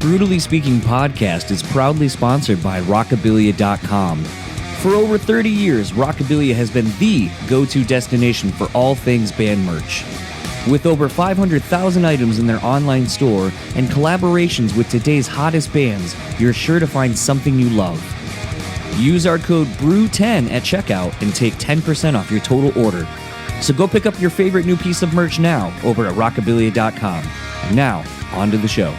Brewtallyspeaking podcast is proudly sponsored by Rockabilia.com. For over 30 years, Rockabilia has been the go-to destination for all things band merch. With over 500,000 items in their online store and collaborations with today's hottest bands, you're sure to find something you love. Use our code BREW10 at checkout and take 10% off your total order. So go pick up your favorite new piece of merch now over at Rockabilia.com. And now, on to the show.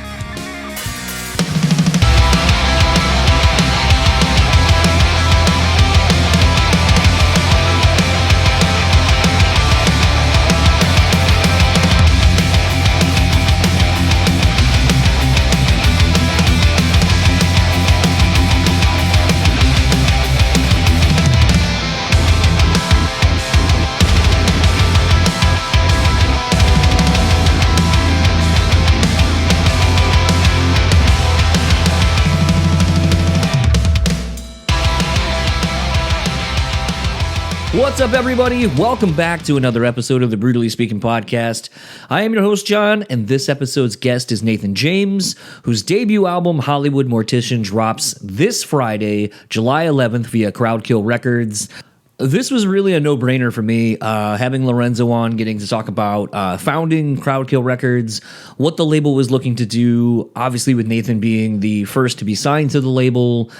What's up, everybody? Welcome back to another episode of the Brewtallyspeaking podcast. I am your host, John, and this episode's guest is Nathan James, whose debut album, Hollywood Mortician, drops this Friday, July 11th, via Crowdkill Records. This was really a no-brainer for me, having Lorenzo on, getting to talk about founding Crowdkill Records, what the label was looking to do, obviously with Nathan being the first to be signed to the label.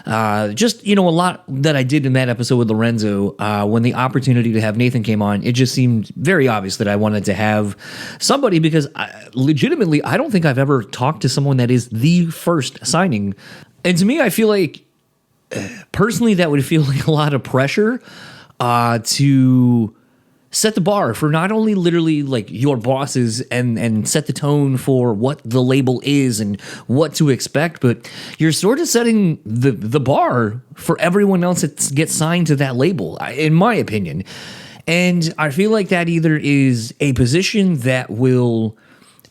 A lot that I did in that episode with Lorenzo, when the opportunity to have Nathan came on, it just seemed very obvious that I wanted to have somebody because I don't think I've ever talked to someone that is the first signing. And to me, I feel like, personally, that would feel like a lot of pressure to set the bar for not only literally like your bosses and set the tone for what the label is and what to expect, but you're sort of setting the bar for everyone else that gets signed to that label, in my opinion. And I feel like that either is a position that will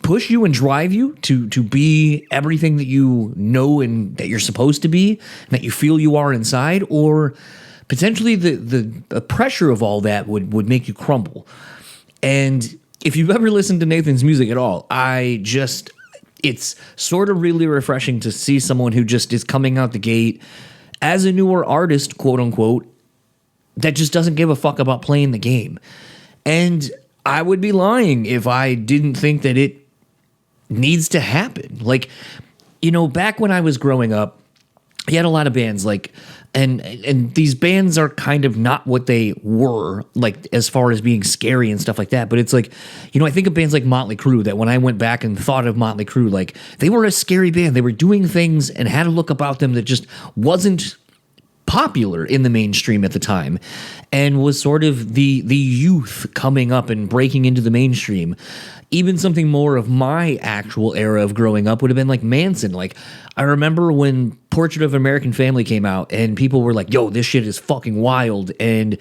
push you and drive you to be everything that you know and that you're supposed to be, and that you feel you are inside, or potentially the pressure of all that would make you crumble. And if you've ever listened to Nathan's music at all, it's sort of really refreshing to see someone who just is coming out the gate as a newer artist, quote unquote, that just doesn't give a fuck about playing the game. And I would be lying if I didn't think that it needs to happen. Like, back when I was growing up, he had a lot of bands and these bands are kind of not what they were, like, as far as being scary and stuff like that. But it's like, I think of bands like Motley Crue, that when I went back and thought of Motley Crue, like, they were a scary band. They were doing things and had a look about them that just wasn't popular in the mainstream at the time, and was sort of the youth coming up and breaking into the mainstream. Even something more of my actual era of growing up would have been like Manson. Like, I remember when Portrait of an American Family came out and people were like, yo, this shit is fucking wild. And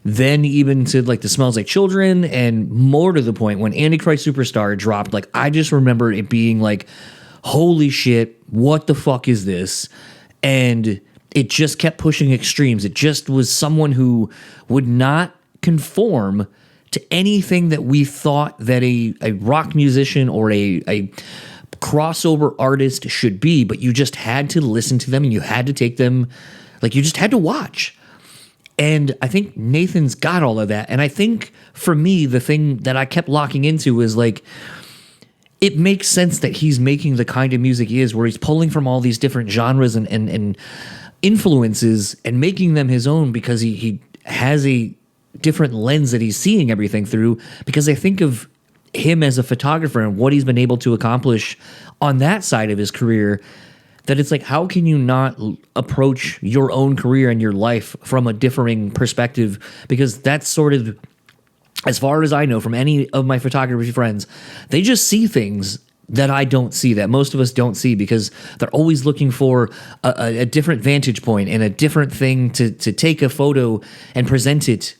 then even to like The Smells Like Children, and more to the point, when Antichrist Superstar dropped, like, I just remember it being like, holy shit, what the fuck is this? And it just kept pushing extremes. It just was someone who would not conform to anything that we thought that a rock musician or a crossover artist should be, but you just had to listen to them and you had to take them, like, you just had to watch. And I think Nathan's got all of that. And I think for me, the thing that I kept locking into is like, it makes sense that he's making the kind of music he is, where he's pulling from all these different genres and influences and making them his own, because he has a different lens that he's seeing everything through. Because I think of him as a photographer and what he's been able to accomplish on that side of his career, that it's like, how can you not approach your own career and your life from a differing perspective? Because that's sort of, as far as I know from any of my photography friends, they just see things that I don't see, that most of us don't see, because they're always looking for a different vantage point and a different thing to take a photo and present it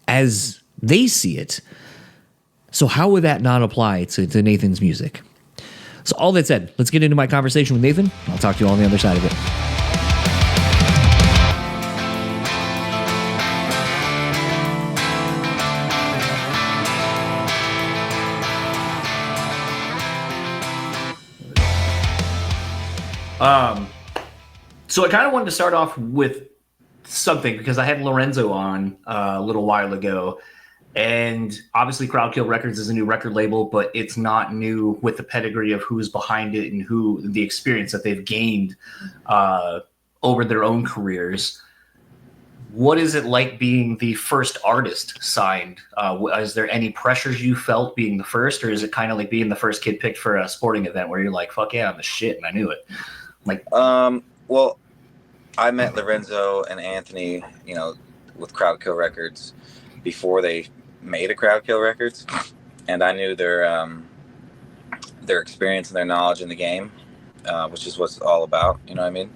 as they see it. So how would that not apply to Nathan's music? So all that said, let's get into my conversation with Nathan. I'll talk to you on the other side of it. So I kind of wanted to start off with something because I had Lorenzo on a little while ago, and obviously Crowdkill Records is a new record label, but it's not new with the pedigree of who's behind it and who the experience that they've gained over their own careers. What is it like being the first artist signed? Is there any pressures you felt being the first, or is it kind of like being the first kid picked for a sporting event where you're like, fuck yeah, I'm the shit, and I knew it? Like, well, I met Lorenzo and Anthony, with Crowdkill Records before they made a Crowdkill Records, and I knew their experience and their knowledge in the game, which is what it's all about. You know what I mean?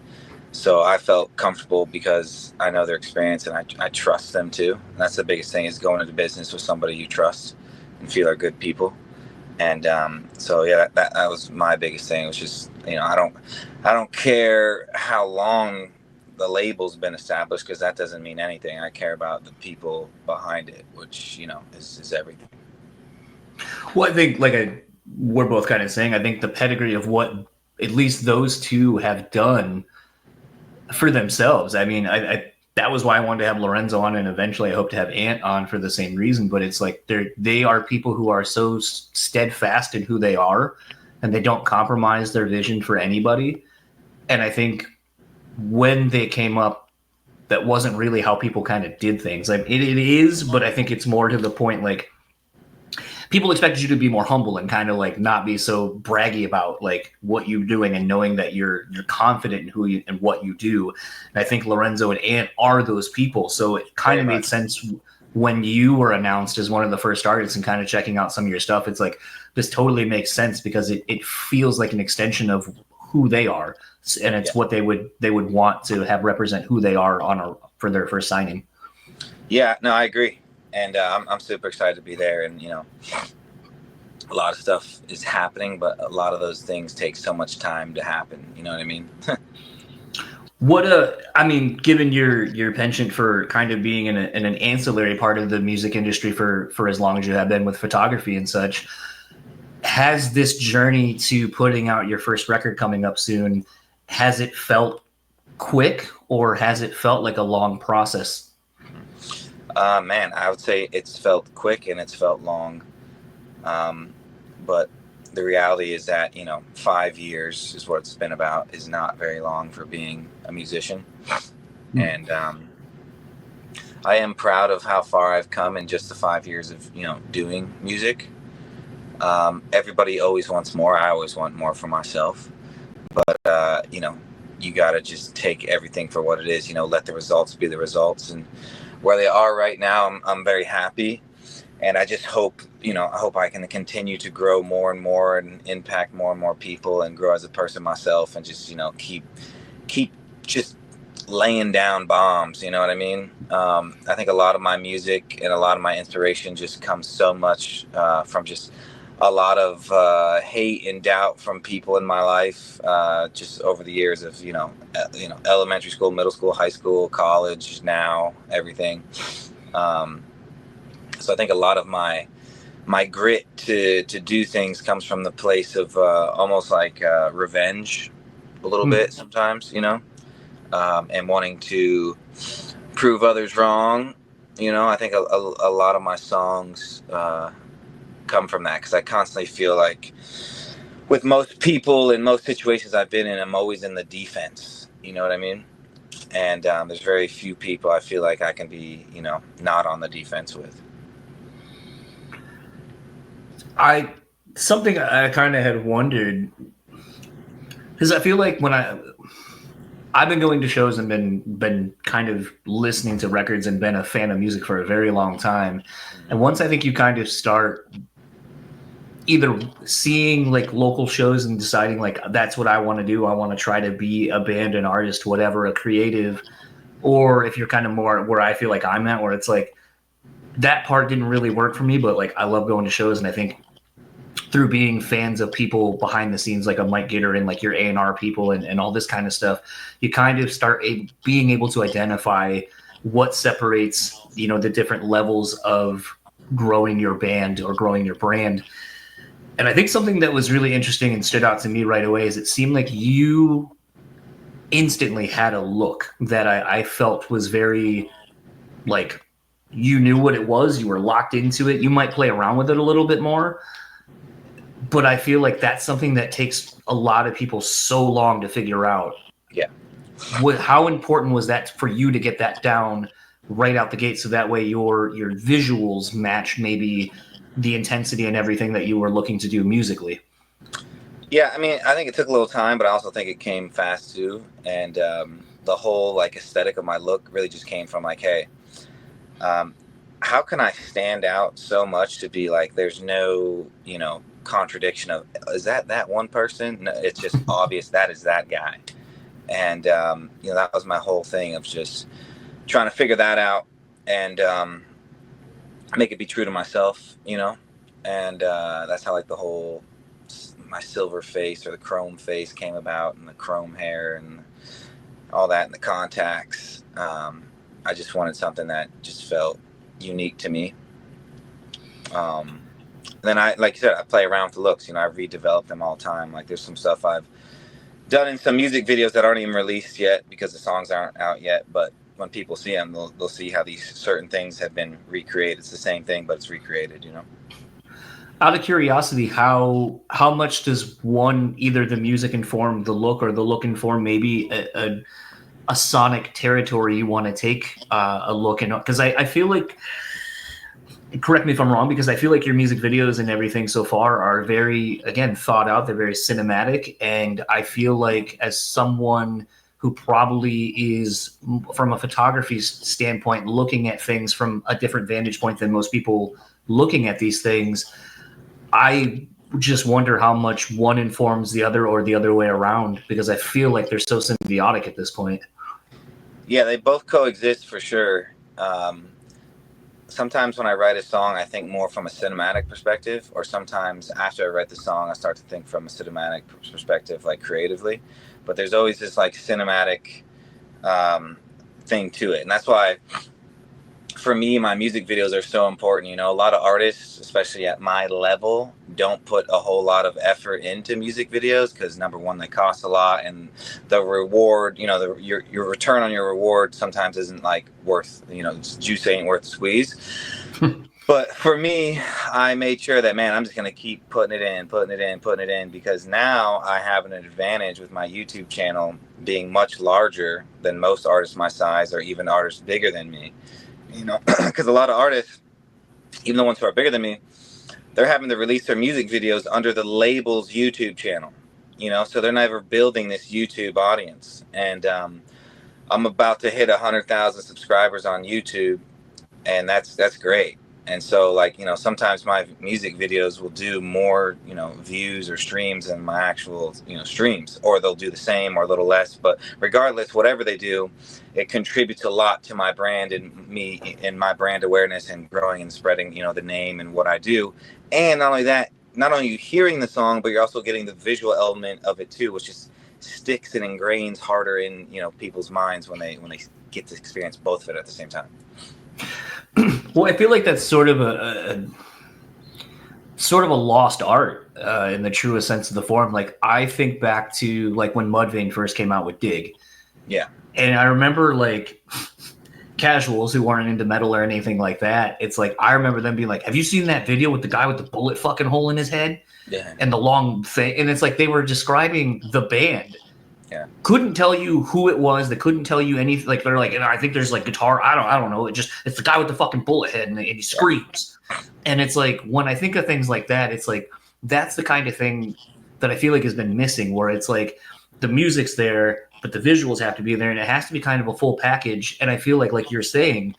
So I felt comfortable because I know their experience and I trust them too. And that's the biggest thing, is going into business with somebody you trust and feel are good people. And so yeah, that was my biggest thing. It was just, I don't care how long the label's been established, because that doesn't mean anything. I care about the people behind it, which is everything. Well, I think we're both kind of saying, I think the pedigree of what at least those two have done for themselves. I mean, I that was why I wanted to have Lorenzo on, and eventually I hope to have Ant on for the same reason. But it's like they are people who are so steadfast in who they are, and they don't compromise their vision for anybody. And I think when they came up, that wasn't really how people kind of did things. Like it is, but I think it's more to the point, like, people expected you to be more humble and kind of like not be so braggy about like what you're doing, and knowing that you're confident in who you and what you do. And I think Lorenzo and Ant are those people. So it kind of made sense when you were announced as one of the first artists and kind of checking out some of your stuff. It's like, this totally makes sense because it feels like an extension of who they are, and it's what they would want to have represent who they are for their first signing. Yeah, no, I agree. And I'm super excited to be there. And, a lot of stuff is happening, but a lot of those things take so much time to happen. You know what I mean? Given your penchant for kind of being in an ancillary part of the music industry for as long as you have been with photography and such, has this journey to putting out your first record coming up soon, has it felt quick, or has it felt like a long process? Man, I would say it's felt quick and it's felt long. But the reality is that, 5 years is what it's been about, is not very long for being a musician. And I am proud of how far I've come in just the 5 years of, doing music. Everybody always wants more. I always want more for myself. But, you got to just take everything for what it is, let the results be the results. And where they are right now, I'm very happy. And I just hope, I can continue to grow more and more and impact more and more people and grow as a person myself, and just, keep just laying down bombs. You know what I mean? I think a lot of my music and a lot of my inspiration just comes so much from just a lot of hate and doubt from people in my life, just over the years of, elementary school, middle school, high school, college, now, everything. So I think a lot of my grit to do things comes from the place of almost like revenge a little bit sometimes, and wanting to prove others wrong. I think a lot of my songs come from that, because I constantly feel like with most people in most situations I've been in, I'm always in the defense. You know what I mean? And there's very few people I feel like I can be, not on the defense with. Something I kind of had wondered, because I feel like when I've been going to shows and been kind of listening to records and been a fan of music for a very long time, and once I think you kind of start either seeing like local shows and deciding like, that's what I want to do, I want to try to be a band, an artist, whatever, a creative, or if you're kind of more where I feel like I'm at, where it's like that part didn't really work for me, but like I love going to shows, and I think through being fans of people behind the scenes, like a Mike Gitter and like your A&R people and all this kind of stuff, you kind of start being able to identify what separates, the different levels of growing your band or growing your brand. And I think something that was really interesting and stood out to me right away is it seemed like you instantly had a look that I felt was very, like, you knew what it was, you were locked into it. You might play around with it a little bit more, but I feel like that's something that takes a lot of people so long to figure out. Yeah. How important was that for you to get that down right out the gate, so that way your visuals match maybe the intensity and everything that you were looking to do musically? Yeah, I mean, I think it took a little time, but I also think it came fast too. And the whole like aesthetic of my look really just came from like, hey, um, how can I stand out so much to be like, there's no, contradiction of, is that one person? No, it's just obvious that is that guy. And, that was my whole thing of just trying to figure that out and make it be true to myself, and that's how like the whole my silver face or the chrome face came about, and the chrome hair and all that, and the contacts. I just wanted something that just felt unique to me. Then I, like you said, I play around with the looks. I redevelop them all the time. Like there's some stuff I've done in some music videos that aren't even released yet because the songs aren't out yet. But when people see them, they'll see how these certain things have been recreated. It's the same thing, but it's recreated. Out of curiosity, how much does either the music inform the look, or the look inform maybe a sonic territory you want to take a look in? Because I feel like, correct me if I'm wrong, because I feel like your music videos and everything so far are very, again, thought out. They're very cinematic, and I feel like as someone who probably is, from a photography standpoint, looking at things from a different vantage point than most people looking at these things, I just wonder how much one informs the other or the other way around, because I feel like they're so symbiotic at this point. Yeah, they both coexist for sure. Sometimes when I write a song, I think more from a cinematic perspective, or sometimes after I write the song, I start to think from a cinematic perspective, like creatively. But there's always this like cinematic thing to it. And that's why, for me, my music videos are so important. A lot of artists, especially at my level, don't put a whole lot of effort into music videos because, number one, they cost a lot, and the reward, your return on your reward sometimes isn't like worth, juice ain't worth the squeeze. But for me, I made sure that, man, I'm just going to keep putting it in, because now I have an advantage with my YouTube channel being much larger than most artists my size, or even artists bigger than me. Because a lot of artists, even the ones who are bigger than me, they're having to release their music videos under the label's YouTube channel, so they're never building this YouTube audience. And I'm about to hit 100,000 subscribers on YouTube, and that's great. And so, like, sometimes my music videos will do more, views or streams than my actual, streams, or they'll do the same or a little less. But regardless, whatever they do, it contributes a lot to my brand and me and my brand awareness and growing and spreading, the name and what I do. And not only that, not only are you hearing the song, but you're also getting the visual element of it too, which just sticks and ingrains harder in, people's minds when they get to experience both of it at the same time. Well, I feel like that's sort of a lost art in the truest sense of the form. Like, I think back to like when Mudvayne first came out with Dig. Yeah. And I remember like casuals who weren't into metal or anything like that. It's like, I remember them being like, have you seen that video with the guy with the bullet fucking hole in his head? Yeah. And the long thing. And it's like they were describing the band. Yeah. Couldn't tell you who it was. They couldn't tell you anything. Like, they're like, I think there's like guitar. I don't know. It's the guy with the fucking bullet head, and he screams. Yeah. And it's like, when I think of things like that, it's like, that's the kind of thing that I feel like has been missing, where it's like the music's there, but the visuals have to be there, and it has to be kind of a full package. And I feel like you're saying,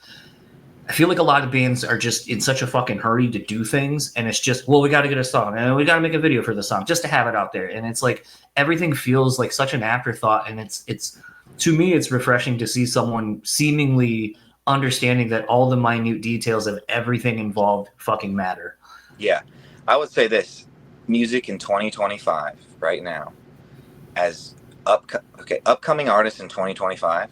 I feel like a lot of bands are just in such a fucking hurry to do things, and it's just, well, we got to get a song, and we got to make a video for the song just to have it out there. And it's like everything feels like such an afterthought, and it's to me, it's refreshing to see someone seemingly understanding that all the minute details of everything involved fucking matter. Yeah, I would say this: music in 2025 right now, as upcoming artists in 2025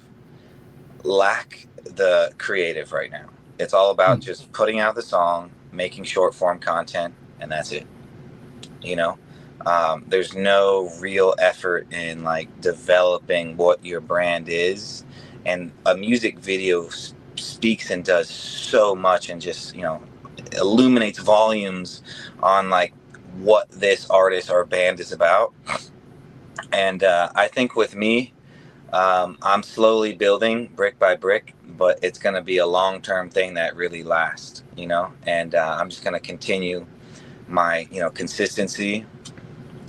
lack the creative right now. It's all about just putting out the song, making short form content, and that's it. There's no real effort in like developing what your brand is, and a music video speaks and does so much, and just, you know, illuminates volumes on like what this artist or band is about. And I think with me, I'm slowly building brick by brick, but it's going to be a long-term thing that really lasts, you know. And I'm just going to continue my, you know, consistency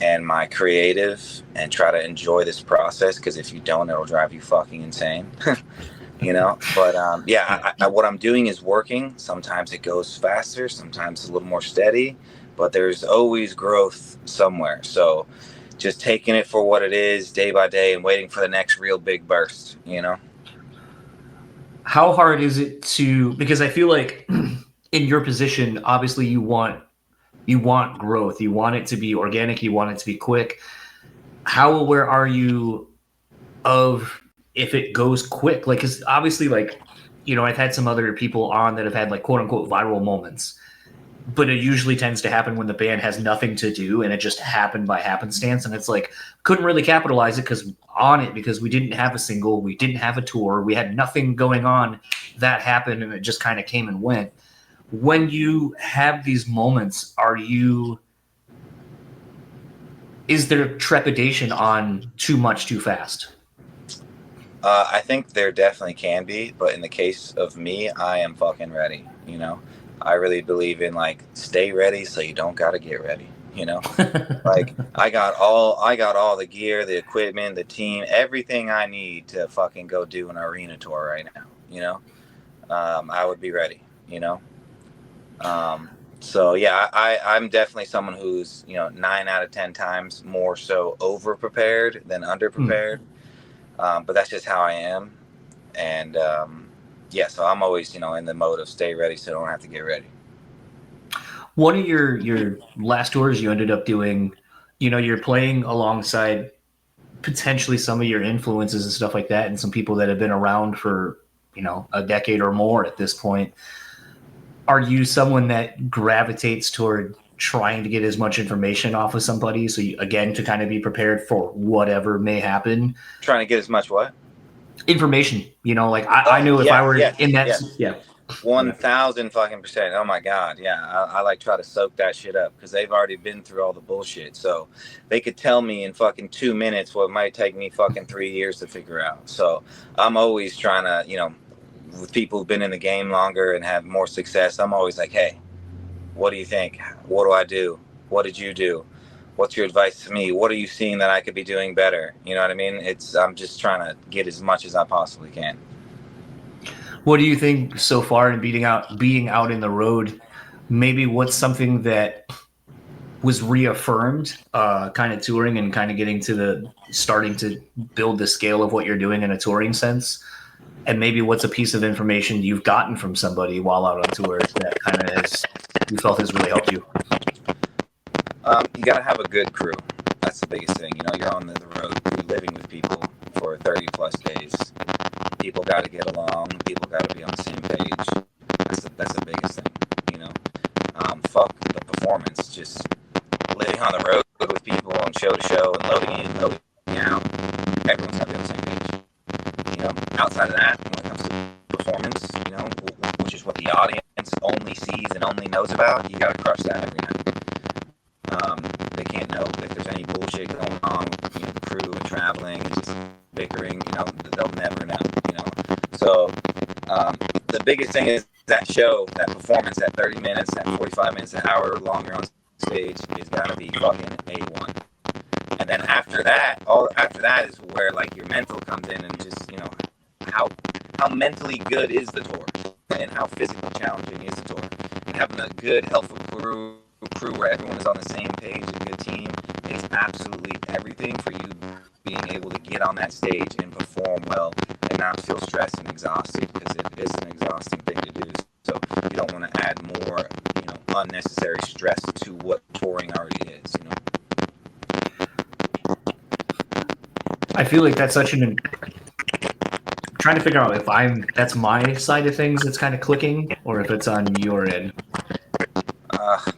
and my creative, and try to enjoy this process, because if you don't, it'll drive you fucking insane. You know. But yeah, what I'm doing is working. Sometimes it goes faster, sometimes it's a little more steady, but there's always growth somewhere. So just taking it for what it is day by day and waiting for the next real big burst, you know. How hard is it to, because I feel like in your position, obviously you want growth, you want it to be organic, you want it to be quick. How aware are you of if it goes quick? Like, because obviously, like, you know, I've had some other people on that have had like quote unquote viral moments, but it usually tends to happen when the band has nothing to do and it just happened by happenstance. And it's like, couldn't really capitalize it because we didn't have a single, we didn't have a tour, we had nothing going on. That happened and it just kind of came and went. When you have these moments, is there trepidation on too much too fast? I think there definitely can be, but in the case of me, I am fucking ready, you know. I really believe in like, stay ready so you don't gotta get ready, you know. Like I got all the gear, the equipment, the team, everything I need to fucking go do an arena tour right now, you know. I would be ready, you know. So yeah, I'm definitely someone who's, you know, 9 out of 10 times more so over prepared than under prepared. But that's just how I am. And yeah, so I'm always, you know, in the mode of stay ready so I don't have to get ready. One of your last tours you ended up doing, you know, you're playing alongside potentially some of your influences and stuff like that, and some people that have been around for, you know, a decade or more at this point. Are you someone that gravitates toward trying to get as much information off of somebody, so you, again, to kind of be prepared for whatever may happen? Trying to get as much what? Information, you know, like I know if I were in that, yeah. 1,000 fucking percent. Oh my God. Yeah. I like try to soak that shit up, because they've already been through all the bullshit. So they could tell me in fucking 2 minutes what might take me fucking 3 years to figure out. So I'm always trying to, you know, with people who've been in the game longer and have more success, I'm always like, hey, what do you think? What do I do? What did you do? What's your advice to me? What are you seeing that I could be doing better? You know what I mean? I'm just trying to get as much as I possibly can. What do you think so far in being out in the road? Maybe what's something that was reaffirmed, kind of touring and kind of getting to starting to build the scale of what you're doing in a touring sense? And maybe what's a piece of information you've gotten from somebody while out on tour that kind of you felt has really helped you? You got to have a good crew. That's the biggest thing. You know, you're on the road, you're living with people for 30 plus days. People got to get along. People got to be on the same page. That's the biggest thing, you know. Fuck the performance. Just living on the road with people on show to show and loading in, loading out. Everyone's got to be on the same page. You know, outside of that, when it comes to performance, you know, which is what the audience only sees and only knows about, you got to crush that every night. They can't know if there's any bullshit going on with, you know, the crew and traveling and just bickering. You know, they'll never know. You know, so the biggest thing is that show, that performance, that 30 minutes, that 45 minutes, an hour longer on stage is got to be fucking A1. And then after that is where like your mental comes in, and just, you know, how mentally good is the tour, and how physically challenging is the tour, and having a good, helpful crew where everyone is on the same page, a good team, is absolutely everything for you being able to get on that stage and perform well and not feel stressed and exhausted, because it is an exhausting thing to do. So you don't want to add more, you know, unnecessary stress to what touring already is, you know. I feel like that's such I'm trying to figure out if that's my side of things that's kind of clicking, or if it's on your end.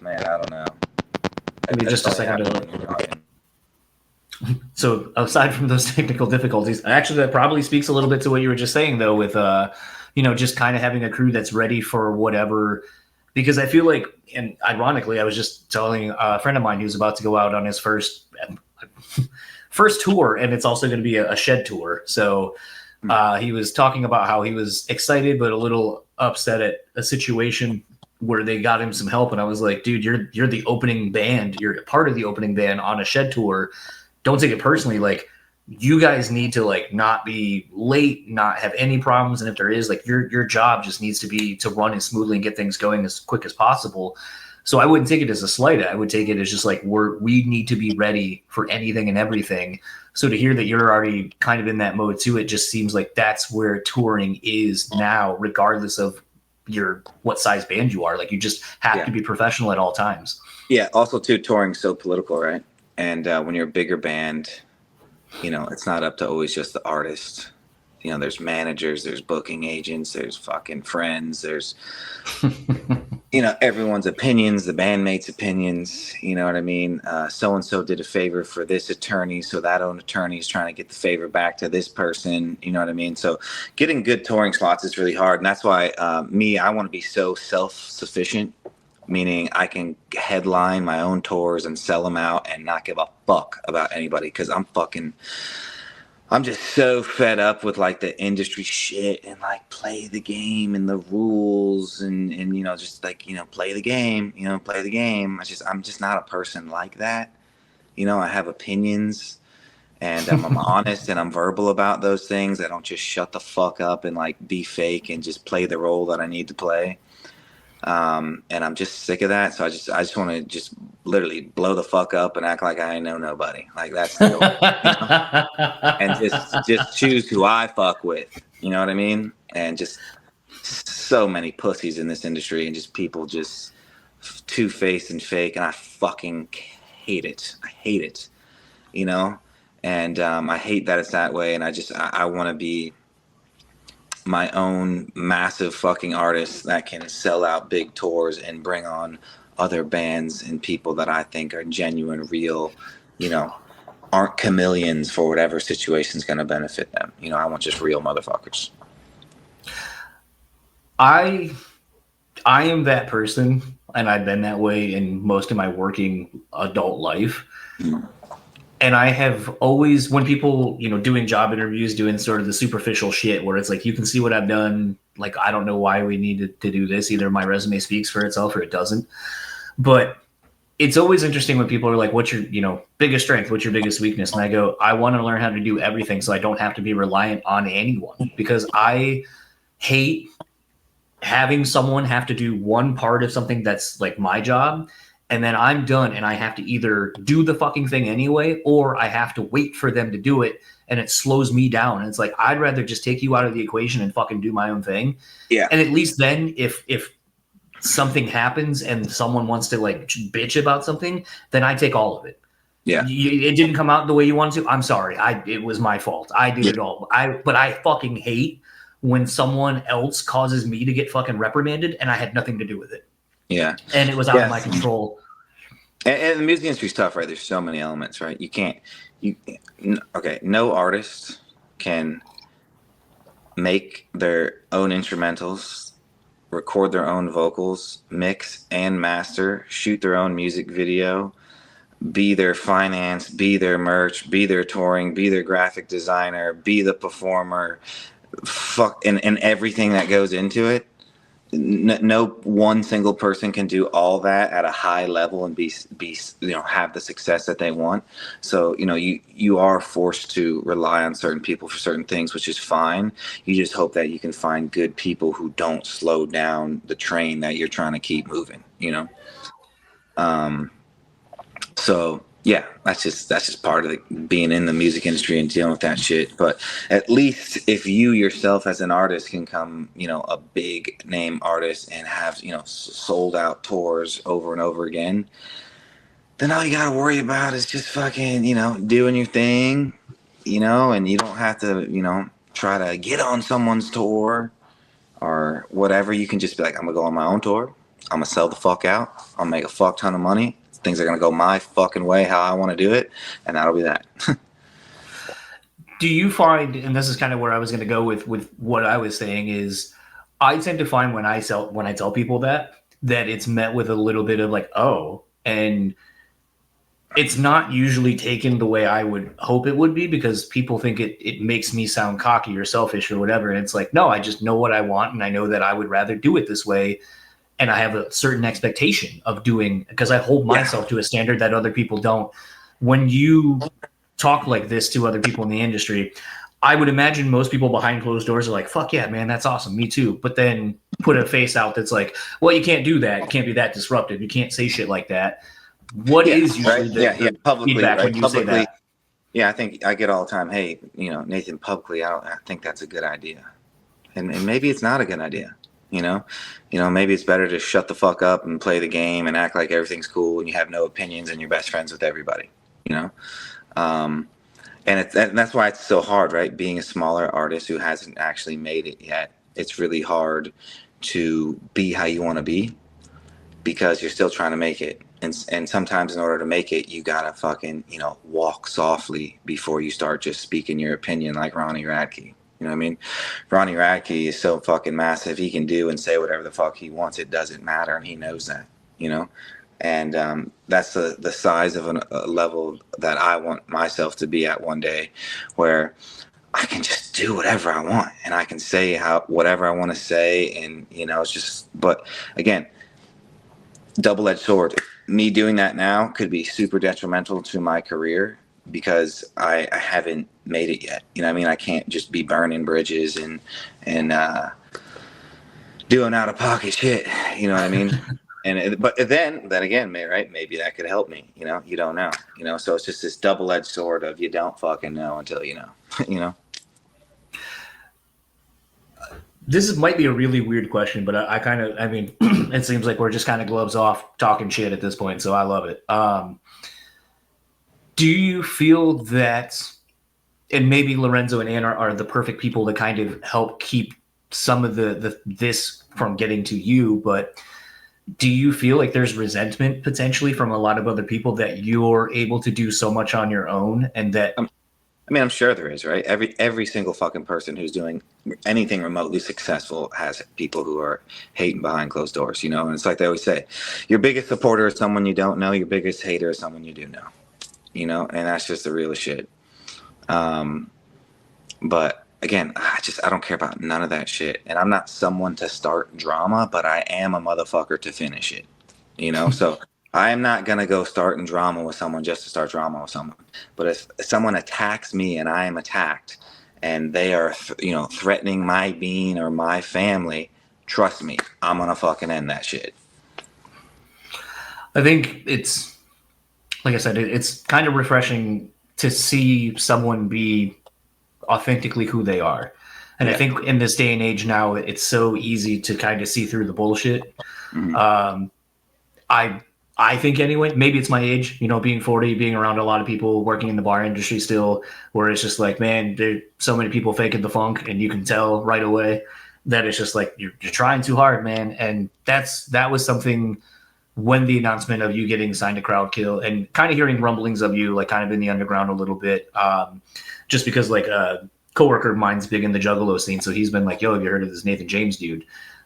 Man, I don't know. Maybe just a second to look. So aside from those technical difficulties, actually that probably speaks a little bit to what you were just saying though, with just kind of having a crew that's ready for whatever. Because I feel like, and ironically, I was just telling a friend of mine who's about to go out on his first tour, and it's also going to be a shed tour. So he was talking about how he was excited but a little upset at a situation where they got him some help, and I was like, dude, you're the opening band, you're part of the opening band on a shed tour. Don't take it personally. Like, you guys need to like not be late, not have any problems, and if there is, like, your job just needs to be to run as smoothly and get things going as quick as possible. So I wouldn't take it as a slight. I would take it as just like we need to be ready for anything and everything. So to hear that you're already kind of in that mode too, it just seems like that's where touring is now, regardless of what size band you are. Like, you just have to be professional at all times. Yeah. Also, too, touring's so political, right? And when you're a bigger band, it's not up to always just the artist. There's managers, there's booking agents, there's fucking friends, there's, everyone's opinions, the bandmates' opinions. You know what I mean? So-and-so did a favor for this attorney, so that own attorney is trying to get the favor back to this person. You know what I mean? So getting good touring slots is really hard. And that's why I want to be so self-sufficient, meaning I can headline my own tours and sell them out and not give a fuck about anybody, because I'm just so fed up with like the industry shit and like play the game and the rules and just like, play the game, play the game. I'm just not a person like that. I have opinions, and I'm honest and I'm verbal about those things. I don't just shut the fuck up and like be fake and just play the role that I need to play. And I'm just sick of that. So I just want to just literally blow the fuck up and act like I ain't know nobody. Like, that's the and just choose who I fuck with. You know what I mean? And just so many pussies in this industry, and just people just two-faced and fake, and I fucking hate it. I hate it. And I hate that it's that way. And I want to be my own massive fucking artist that can sell out big tours and bring on other bands and people that I think are genuine, real, aren't chameleons for whatever situation's going to benefit them. I want just real motherfuckers. I am that person, and I've been that way in most of my working adult life. Mm-hmm. And I have always, when people, doing job interviews, doing sort of the superficial shit where it's like, you can see what I've done. Like, I don't know why we needed to do this. Either my resume speaks for itself or it doesn't. But it's always interesting when people are like, what's your, biggest strength? What's your biggest weakness? And I go, I want to learn how to do everything so I don't have to be reliant on anyone, because I hate having someone have to do one part of something that's like my job, and then I'm done and I have to either do the fucking thing anyway, or I have to wait for them to do it, and it slows me down. And it's like, I'd rather just take you out of the equation and fucking do my own thing. Yeah. And at least then if something happens and someone wants to like bitch about something, then I take all of it. Yeah. It didn't come out the way you wanted to. I'm sorry. It was my fault. I did it all. But I fucking hate when someone else causes me to get fucking reprimanded and I had nothing to do with it. Yeah. And it was out of my control. And the music industry is tough, right? There's so many elements, right? No artist can make their own instrumentals, record their own vocals, mix and master, shoot their own music video, be their finance, be their merch, be their touring, be their graphic designer, be the performer, and everything that goes into it. No one single person can do all that at a high level and be have the success that they want. So you are forced to rely on certain people for certain things, which is fine. You just hope that you can find good people who don't slow down the train that you're trying to keep moving. So yeah, that's just part of being in the music industry and dealing with that shit. But at least if you yourself as an artist can come, a big name artist and have, sold out tours over and over again, then all you got to worry about is just fucking, doing your thing, and you don't have to, try to get on someone's tour or whatever. You can just be like, I'm going to go on my own tour. I'm going to sell the fuck out. I'll make a fuck ton of money. Things are going to go my fucking way, how I want to do it. And that'll be that. Do you find, and this is kind of where I was going to go with what I was saying, is I tend to find when I tell people that it's met with a little bit of like, oh, and it's not usually taken the way I would hope it would be, because people think it makes me sound cocky or selfish or whatever. And it's like, no, I just know what I want, and I know that I would rather do it this way. And I have a certain expectation of doing, because I hold myself to a standard that other people don't. When you talk like this to other people in the industry, I would imagine most people behind closed doors are like, fuck yeah, man, that's awesome. Me too. But then put a face out that's like, well, you can't do that. You can't be that disruptive. You can't say shit like that. What is usually the publicly, feedback when you say that? Yeah, I think I get all the time, hey, Nathan, publicly, I think that's a good idea. And maybe it's not a good idea. Maybe it's better to shut the fuck up and play the game and act like everything's cool and you have no opinions and you're best friends with everybody, and that's why it's so hard, right? Being a smaller artist who hasn't actually made it yet, it's really hard to be how you want to be because you're still trying to make it. And sometimes in order to make it, you gotta fucking, walk softly before you start just speaking your opinion like Ronnie Radke. You know what I mean? Ronnie Radke is so fucking massive. He can do and say whatever the fuck he wants. It doesn't matter. And he knows that, And that's the size of a level that I want myself to be at one day, where I can just do whatever I want and I can say whatever I want to say. And, it's just, but again, double-edged sword. Me doing that now could be super detrimental to my career because I haven't made it yet. You know what I mean? I can't just be burning bridges and doing out-of-pocket shit. You know what I mean? But then again, right? Maybe that could help me. You don't know. So it's just this double-edged sword of you don't fucking know until you know. This might be a really weird question, but I mean, it seems like we're just kind of gloves off talking shit at this point, so I love it. Do you feel that, and maybe Lorenzo and Ant are the perfect people to kind of help keep some of this from getting to you, but do you feel like there's resentment potentially from a lot of other people that you're able to do so much on your own, and that I'm sure there is, right? Every single fucking person who's doing anything remotely successful has people who are hating behind closed doors, And it's like they always say, your biggest supporter is someone you don't know. Your biggest hater is someone you do know, And that's just the real shit. But again, I don't care about none of that shit. And I'm not someone to start drama, but I am a motherfucker to finish it, So I am not going to go start in drama with someone just to start drama with someone. But if someone attacks me and I am attacked and they are, threatening my being or my family, trust me, I'm going to fucking end that shit. I think it's, like I said, it's kind of refreshing to see someone be authentically who they are. And I think in this day and age now, it's so easy to kind of see through the bullshit. Mm-hmm. I think anyway, maybe it's my age, being 40, being around a lot of people working in the bar industry still, where it's just like, man, there's so many people faking the funk, and you can tell right away that it's just like, you're trying too hard, man. And that was something when the announcement of you getting signed to Crowdkill and kind of hearing rumblings of you, like kind of in the underground a little bit, just because like a coworker of mine's big in the Juggalo scene. So he's been like, yo, have you heard of this Nathan James dude?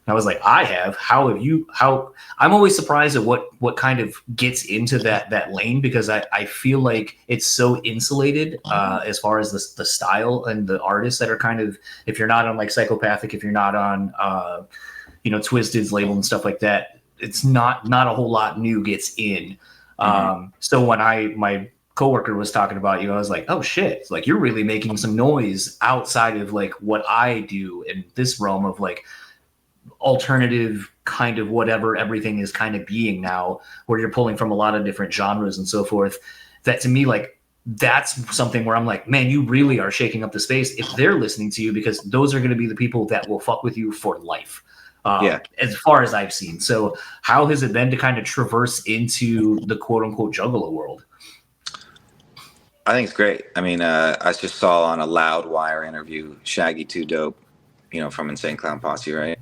And I was like, I have. I'm always surprised at what kind of gets into that lane, because I feel like it's so insulated as far as the style and the artists that are kind of, if you're not on like Psychopathic, if you're not on, Twisted's label and stuff like that, it's not a whole lot new gets in. So when my coworker was talking about you, I was like, oh shit, it's like you're really making some noise outside of like what I do in this realm of like alternative kind of whatever everything is kind of being now, where you're pulling from a lot of different genres and so forth. That to me, like, that's something where I'm like, man, you really are shaking up the space if they're listening to you, because those are going to be the people that will fuck with you for life. As far as I've seen. So how has it been to kind of traverse into the quote unquote Juggalo world? I think it's great. I mean, I just saw on a Loudwire interview, Shaggy 2 Dope, from Insane Clown Posse, right?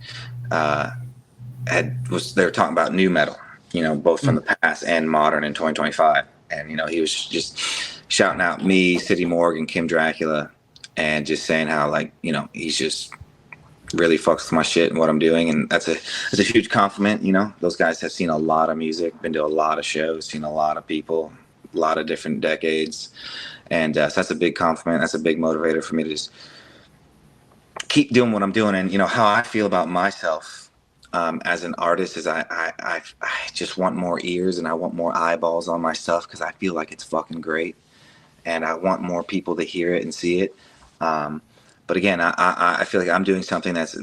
They were talking about new metal, both from the past and modern in 2025. And, he was just shouting out me, City Morgan, Kim Dracula, and just saying how, like, you know, he's just really fucks with my shit and what I'm doing. And that's a huge compliment. You know, those guys have seen a lot of music, been to a lot of shows, seen a lot of people, a lot of different decades. And so that's a big compliment. That's a big motivator for me to just keep doing what I'm doing. And, you know, how I feel about myself as an artist is I just want more ears and I want more eyeballs on my stuff because I feel like it's fucking great. And I want more people to hear it and see it. But again, I feel like I'm doing something that's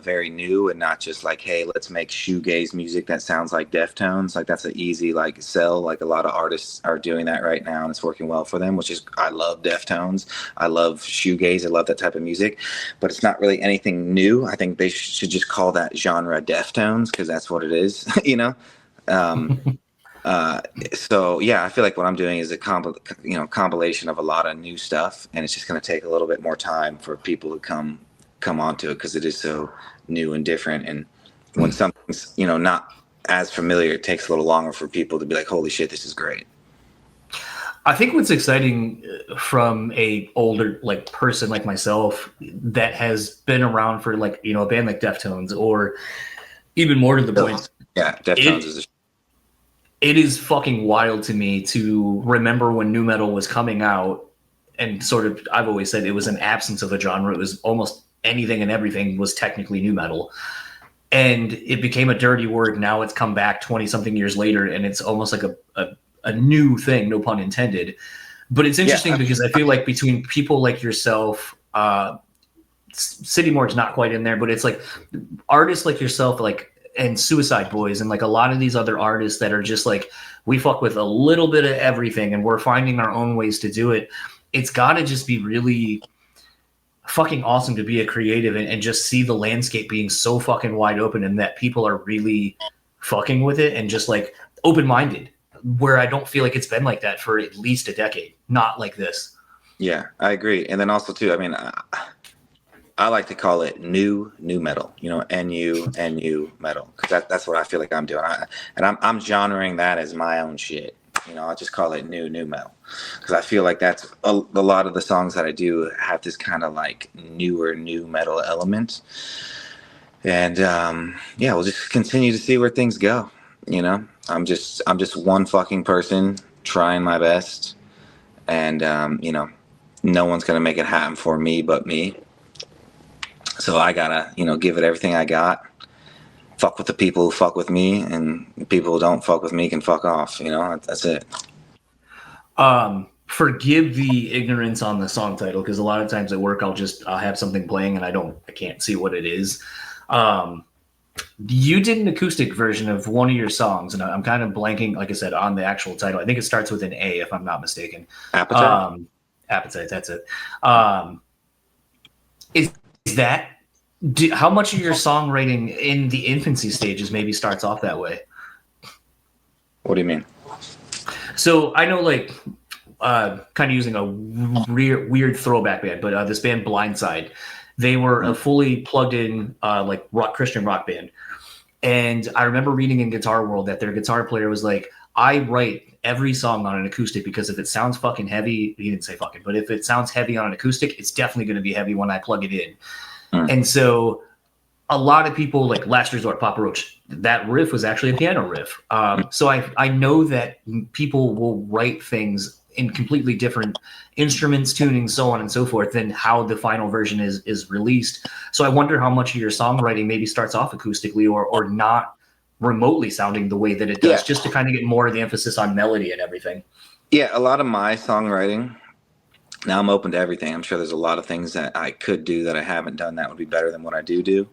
very new and not just like, hey, let's make shoegaze music that sounds like Deftones. Like that's an easy like sell. Like a lot of artists are doing that right now, and it's working well for them. Which is, I love Deftones, I love shoegaze, I love that type of music, but it's not really anything new. I think they should just call that genre Deftones because that's what it is, you know. So yeah, I feel like what I'm doing is a compilation of a lot of new stuff, and it's just going to take a little bit more time for people to come onto it because it is so new and different. And when something's, you know, not as familiar, it takes a little longer for people to be like, holy shit, this is great. I think what's exciting from a older like person like myself that has been around for like, you know, a band like Deftones, or even more to the point. Yeah, Deftones is it is fucking wild to me to remember when nu metal was coming out, and sort of, I've always said it was an absence of a genre. It was almost anything and everything was technically nu metal, and it became a dirty word. Now it's come back 20 something years later, and it's almost like a new thing, no pun intended. But it's interesting because I feel like between people like yourself, City Morgue's not quite in there, but it's like artists like yourself, like, and Suicide Boys, and like a lot of these other artists that are just like, we fuck with a little bit of everything and we're finding our own ways to do it. It's got to just be really fucking awesome to be a creative and just see the landscape being so fucking wide open, and that people are really fucking with it and just like open-minded, where I don't feel like it's been like that for at least a decade. Not like this. Yeah, I agree. And then also too, I mean, I like to call it new metal, you know, NU metal, because that's what I feel like I'm doing. I'm genrering that as my own shit. You know, I just call it new metal because I feel like that's a lot of the songs that I do have this kind of like newer new metal element. And yeah, we'll just continue to see where things go. You know, I'm just one fucking person trying my best, and you know, no one's gonna make it happen for me but me. So I gotta, you know, give it everything I got. Fuck with the people who fuck with me, and the people who don't fuck with me can fuck off. You know, that's it. Forgive the ignorance on the song title, because a lot of times at work I'll have something playing and I can't see what it is. You did an acoustic version of one of your songs, and I'm kind of blanking, like I said, on the actual title. I think it starts with an A, if I'm not mistaken. Appetite. Appetite. That's it. Is that how much of your songwriting in the infancy stages maybe starts off that way? What do you mean? So I know, like, kind of using a weird throwback band, but this band Blindside, they were a fully plugged in like Christian rock band. And I remember reading in Guitar World that their guitar player was like, I write every song on an acoustic because if it sounds fucking heavy, he didn't say fucking, but if it sounds heavy on an acoustic, it's definitely going to be heavy when I plug it in. And so a lot of people, like Last Resort, Papa Roach, that riff was actually a piano riff. So I know that people will write things in completely different instruments, tunings, so on and so forth, than how the final version is released. So I wonder how much of your songwriting maybe starts off acoustically or not remotely sounding the way that it does, just to kind of get more of the emphasis on melody and everything. Yeah, a lot of my songwriting, now I'm open to everything. I'm sure there's a lot of things that I could do that I haven't done that would be better than what I do.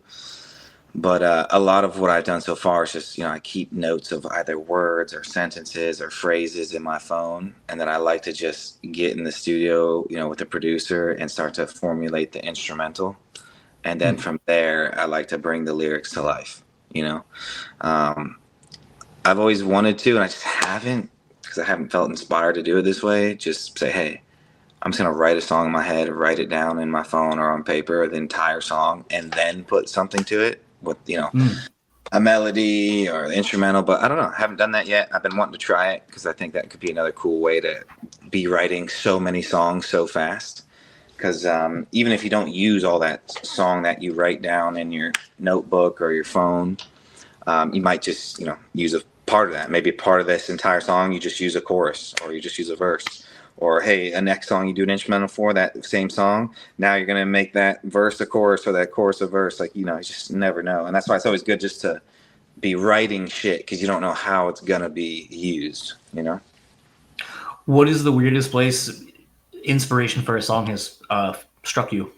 But a lot of what I've done so far is just, you know, I keep notes of either words or sentences or phrases in my phone. And then I like to just get in the studio, you know, with the producer and start to formulate the instrumental. And then from there, I like to bring the lyrics to life, you know. I've always wanted to, and I just haven't, because I haven't felt inspired to do it this way. Just say, hey, I'm just going to write a song in my head, write it down in my phone or on paper, the entire song, and then put something to it with, you know, a melody or the instrumental. But I don't know. I haven't done that yet. I've been wanting to try it because I think that could be another cool way to be writing so many songs so fast. because even if you don't use all that song that you write down in your notebook or your phone, you might just, use a part of that. Maybe part of this entire song, you just use a chorus or you just use a verse. Or, hey, a next song you do an instrumental for, that same song, now you're going to make that verse a chorus or that chorus a verse. Like, you just never know. And that's why it's always good just to be writing shit, because you don't know how it's going to be used, What is the weirdest place inspiration for a song has struck you?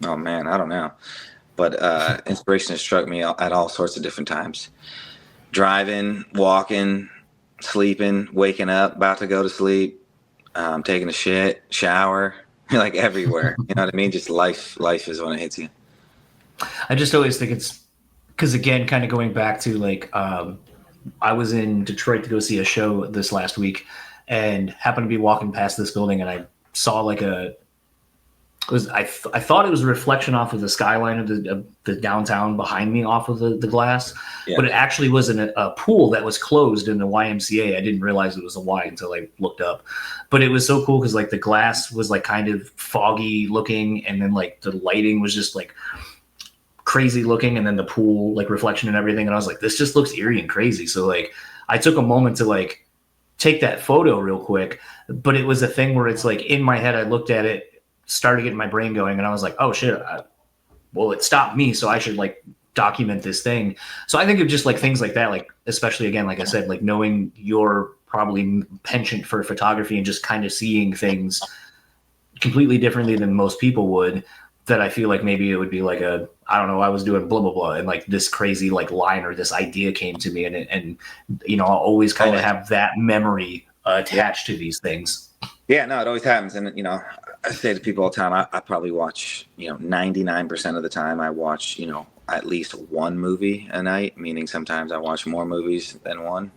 Oh, man, I don't know. But inspiration has struck me at all sorts of different times. Driving, walking, sleeping, waking up, about to go to sleep, taking a shit, shower, like everywhere. You know what I mean? Just life is when it hits you. I just always think it's because, again, kind of going back to like I was in Detroit to go see a show this last week and happened to be walking past this building, and I saw like I thought it was a reflection off of the skyline of the downtown behind me off of the glass, but it actually was a pool that was closed in the YMCA. I didn't realize it was a Y until I looked up, but it was so cool because like the glass was like kind of foggy looking, and then like the lighting was just like crazy looking, and then the pool like reflection and everything, and I was like, this just looks eerie and crazy. So like I took a moment to like take that photo real quick, but it was a thing where it's like in my head I looked at it, started getting my brain going, and I was like, oh shit, well, it stopped me, so I should like document this thing. So I think of just like things like that, like especially again, like I said, like knowing your probably penchant for photography and just kind of seeing things completely differently than most people would, that I feel like maybe it would be like I don't know, I was doing blah blah blah, and like this crazy like line or this idea came to me, and I'll always kind of have that memory attached to these things. Yeah, no, it always happens. And I say to people all the time, I probably watch 99% of the time I watch at least one movie a night, meaning sometimes I watch more movies than one,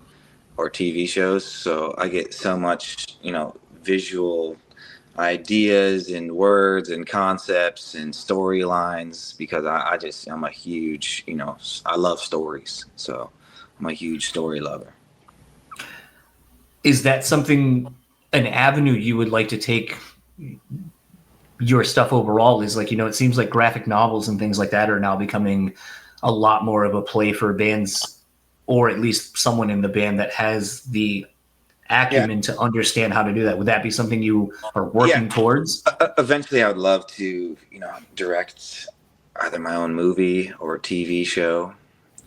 or TV shows. So I get so much visual ideas and words and concepts and storylines, because I'm a huge I love stories, so I'm a huge story lover. Is that something, an avenue you would like to take your stuff overall? Is like, it seems like graphic novels and things like that are now becoming a lot more of a play for bands, or at least someone in the band that has the acumen to understand how to do that. Would that be something you are working towards? Eventually I would love to, direct either my own movie or a TV show.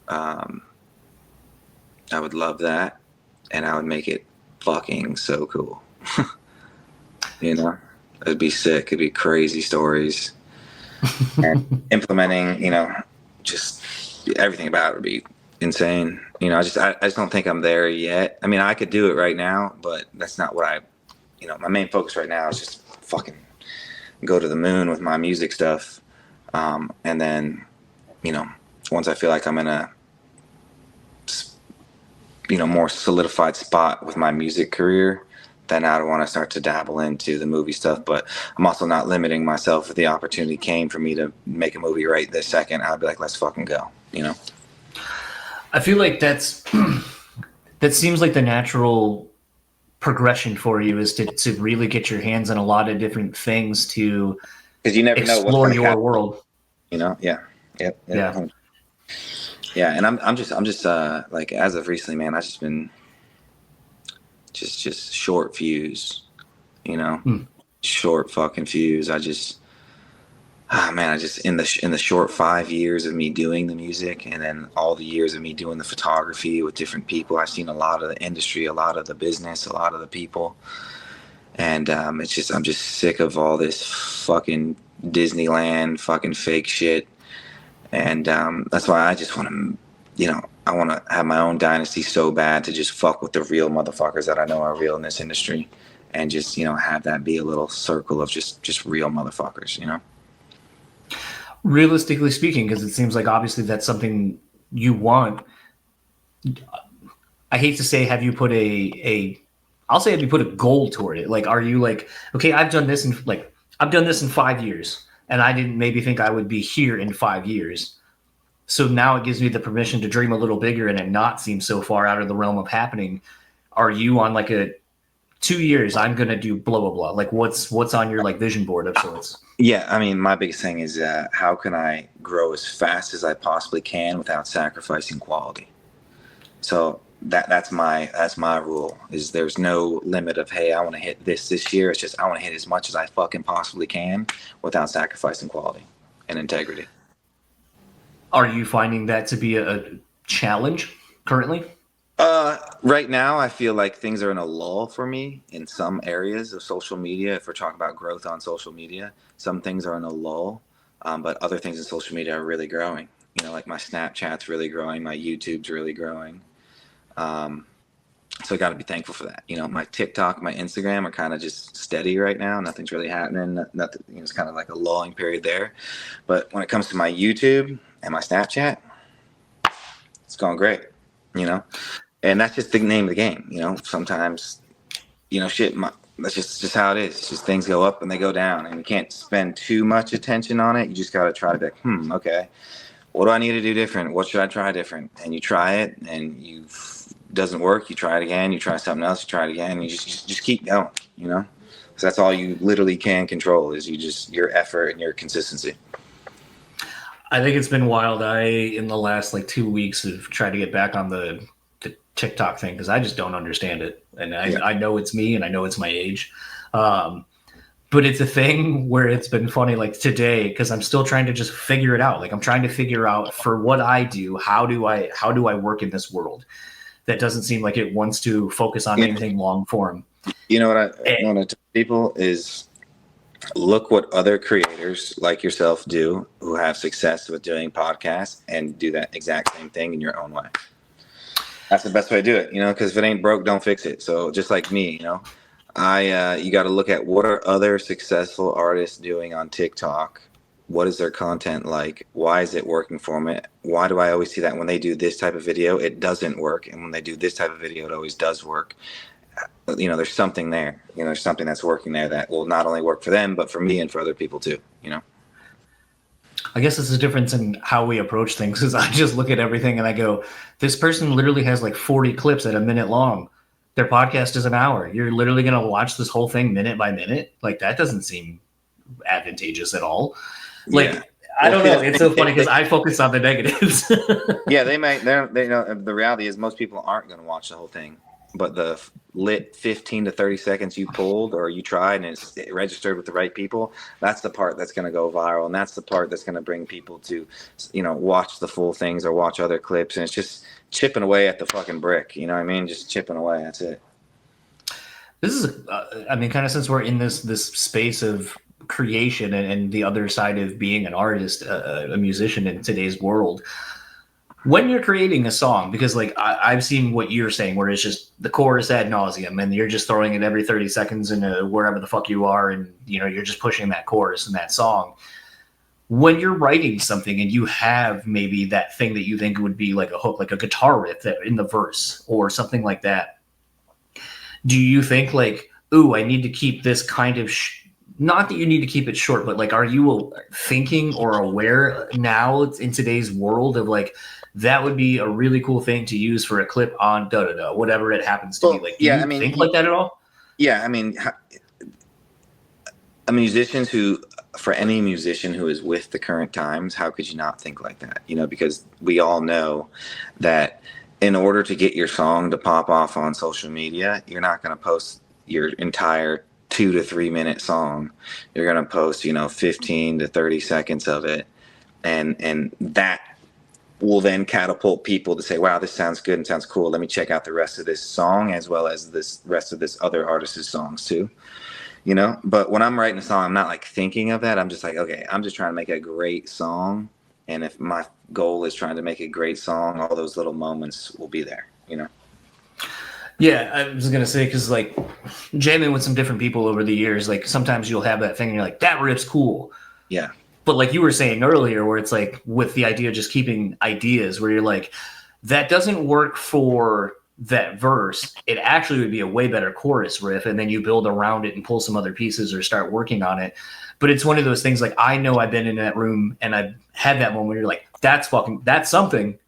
I would love that. And I would make it fucking so cool. It'd be sick. It'd be crazy stories. And implementing, just everything about it would be insane. I just don't think I'm there yet. I mean, I could do it right now, but that's not what my main focus right now is just fucking go to the moon with my music stuff. And then, once I feel like I'm in a, more solidified spot with my music career, then I want to start to dabble into the movie stuff. But I'm also not limiting myself. If the opportunity came for me to make a movie right this second, I'd be like, let's fucking go, I feel like that seems like the natural progression for you is to really get your hands on a lot of different things to, because you never know explore your world. Yeah. And I'm just like, as of recently, man, I've just been just short fuse, short fucking fuse. I just in the short 5 years of me doing the music, and then all the years of me doing the photography with different people, I've seen a lot of the industry, a lot of the business, a lot of the people. And I'm just sick of all this fucking Disneyland fucking fake shit. And that's why I just want to, I want to have my own dynasty so bad, to just fuck with the real motherfuckers that I know are real in this industry, and just, have that be a little circle of just real motherfuckers, Realistically speaking, because it seems like obviously that's something you want. I hate to say, have you put I'll say, have you put a goal toward it? Like, are you like, okay, I've done this in 5 years, and I didn't maybe think I would be here in 5 years. So now it gives me the permission to dream a little bigger and it not seem so far out of the realm of happening. Are you on like a 2 years, I'm going to do blah, blah, blah. Like what's on your like vision board of sorts? Yeah, I mean, my biggest thing is how can I grow as fast as I possibly can without sacrificing quality? So that's my rule. Is there's no limit of, hey, I want to hit this year. It's just I want to hit as much as I fucking possibly can without sacrificing quality and integrity. Are you finding that to be a challenge currently? Right now, I feel like things are in a lull for me in some areas of social media. If we're talking about growth on social media, some things are in a lull, but other things in social media are really growing. You know, like my Snapchat's really growing, my YouTube's really growing. So I got to be thankful for that. You know, my TikTok, my Instagram are kind of just steady right now. Nothing's really happening. Nothing. You know, it's kind of like a lulling period there. But when it comes to my YouTube and my Snapchat, it's going great. You know. And that's just the name of the game, you know. Sometimes, you know, that's just how it is. It's just things go up and they go down, and you can't spend too much attention on it. You just got to try to be like, okay, what do I need to do different? What should I try different? And you try it, and doesn't work. You try it again. You try something else. You try it again. And you just keep going, you know. So that's all you literally can control is your effort and your consistency. I think it's been wild. In the last like 2 weeks have tried to get back on the TikTok thing because I just don't understand it, and I know it's me and I know it's my age, but it's a thing where it's been funny like today because I'm still trying to just figure it out. Like I'm trying to figure out for what I do, how do I work in this world that doesn't seem like it wants to focus on anything long form. You know what I want to tell people is look what other creators like yourself do who have success with doing podcasts and do that exact same thing in your own way. That's the best way to do it, you know, because if it ain't broke, don't fix it. So just like me, you know, you got to look at what are other successful artists doing on TikTok? What is their content like? Why is it working for them? Why do I always see that when they do this type of video, it doesn't work? And when they do this type of video, it always does work. You know, there's something there. You know, there's something that's working there that will not only work for them, but for me and for other people too, you know? I guess it's a difference in how we approach things because I just look at everything and I go, this person literally has like 40 clips at a minute long. Their podcast is an hour. You're literally going to watch this whole thing minute by minute. Like that doesn't seem advantageous at all. Like, yeah. I don't know. It's so funny because I focus on the negatives. Yeah, they know the reality is most people aren't going to watch the whole thing. But the lit 15 to 30 seconds you pulled or you tried and it's registered with the right people, that's the part that's going to go viral. And that's the part that's going to bring people to, you know, watch the full things or watch other clips. And it's just chipping away at the fucking brick. You know what I mean? Just chipping away. That's it. This is, I mean, kind of since we're in this space of creation and the other side of being an artist, a musician in today's world, when you're creating a song, because like I've seen what you're saying, where it's just the chorus ad nauseum, and you're just throwing it every 30 seconds into wherever the fuck you are, and you know you're just pushing that chorus and that song. When you're writing something and you have maybe that thing that you think would be like a hook, like a guitar riff in the verse or something like that, do you think like, ooh, I need to keep this kind of not that you need to keep it short, but like, are you thinking or aware now in today's world of like, that would be a really cool thing to use for a clip on whatever it happens to be. Like, do you think like that at all? Yeah, I mean, for any musician who is with the current times, how could you not think like that? You know, because we all know that in order to get your song to pop off on social media, you're not going to post your entire 2 to 3 minute song. You're going to post, you know, 15 to 30 seconds of it. And that will then catapult people to say, wow, this sounds good and sounds cool. Let me check out the rest of this song as well as this rest of this other artist's songs too, you know? But when I'm writing a song, I'm not like thinking of that. I'm just like, okay, I'm just trying to make a great song. And if my goal is trying to make a great song, all those little moments will be there, you know? Yeah, I was going to say, because like jamming with some different people over the years, like sometimes you'll have that thing and you're like, that riff's cool. Yeah. But like you were saying earlier, where it's like with the idea of just keeping ideas where you're like, that doesn't work for that verse. It actually would be a way better chorus riff. And then you build around it and pull some other pieces or start working on it. But it's one of those things like I know I've been in that room and I've had that moment where you're like, that's something.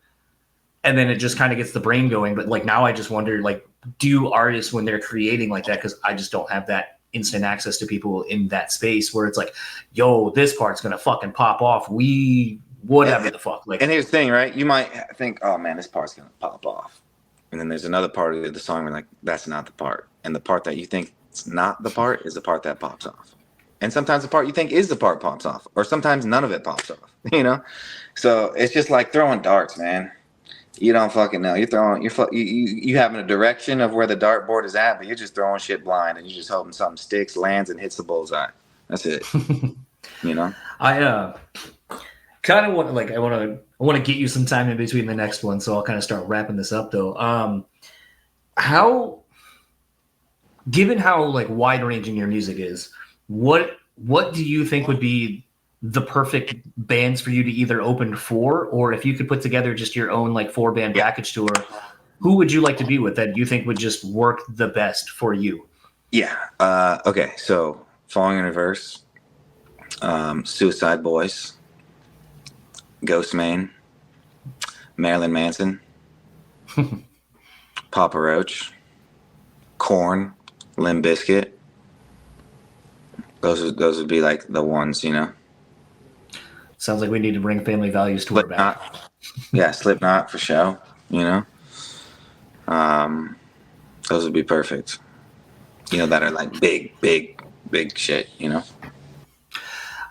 And then it just kind of gets the brain going. But like now I just wonder, like, do artists when they're creating like that? Because I just don't have that instant access to people in that space where it's like, yo, this part's gonna fucking pop off. Whatever the fuck. Like, and here's the thing, right? You might think, oh man, this part's gonna pop off, and then there's another part of the song where like that's not the part, and the part that you think it's not the part is the part that pops off, and sometimes the part you think is the part pops off, or sometimes none of it pops off. So it's just like throwing darts, man. You don't fucking know. You having a direction of where the dartboard is at, but you're just throwing shit blind, and you're just hoping something sticks, lands, and hits the bullseye. That's it. I kind of want to get you some time in between the next one, so I'll kind of start wrapping this up though. Given how like wide ranging your music is, what do you think would be the perfect bands for you to either open for, or if you could put together just your own like 4-band package tour, who would you like to be with that you think would just work the best for you? Yeah. Okay. So Falling in Reverse, Suicide Boys, Ghostman, Marilyn Manson, Papa Roach, Korn, Limp Bizkit. Those would be like the ones, Sounds like we need to bring Family Values tour back. Yeah, Slipknot for show, Those would be perfect. That are like big shit,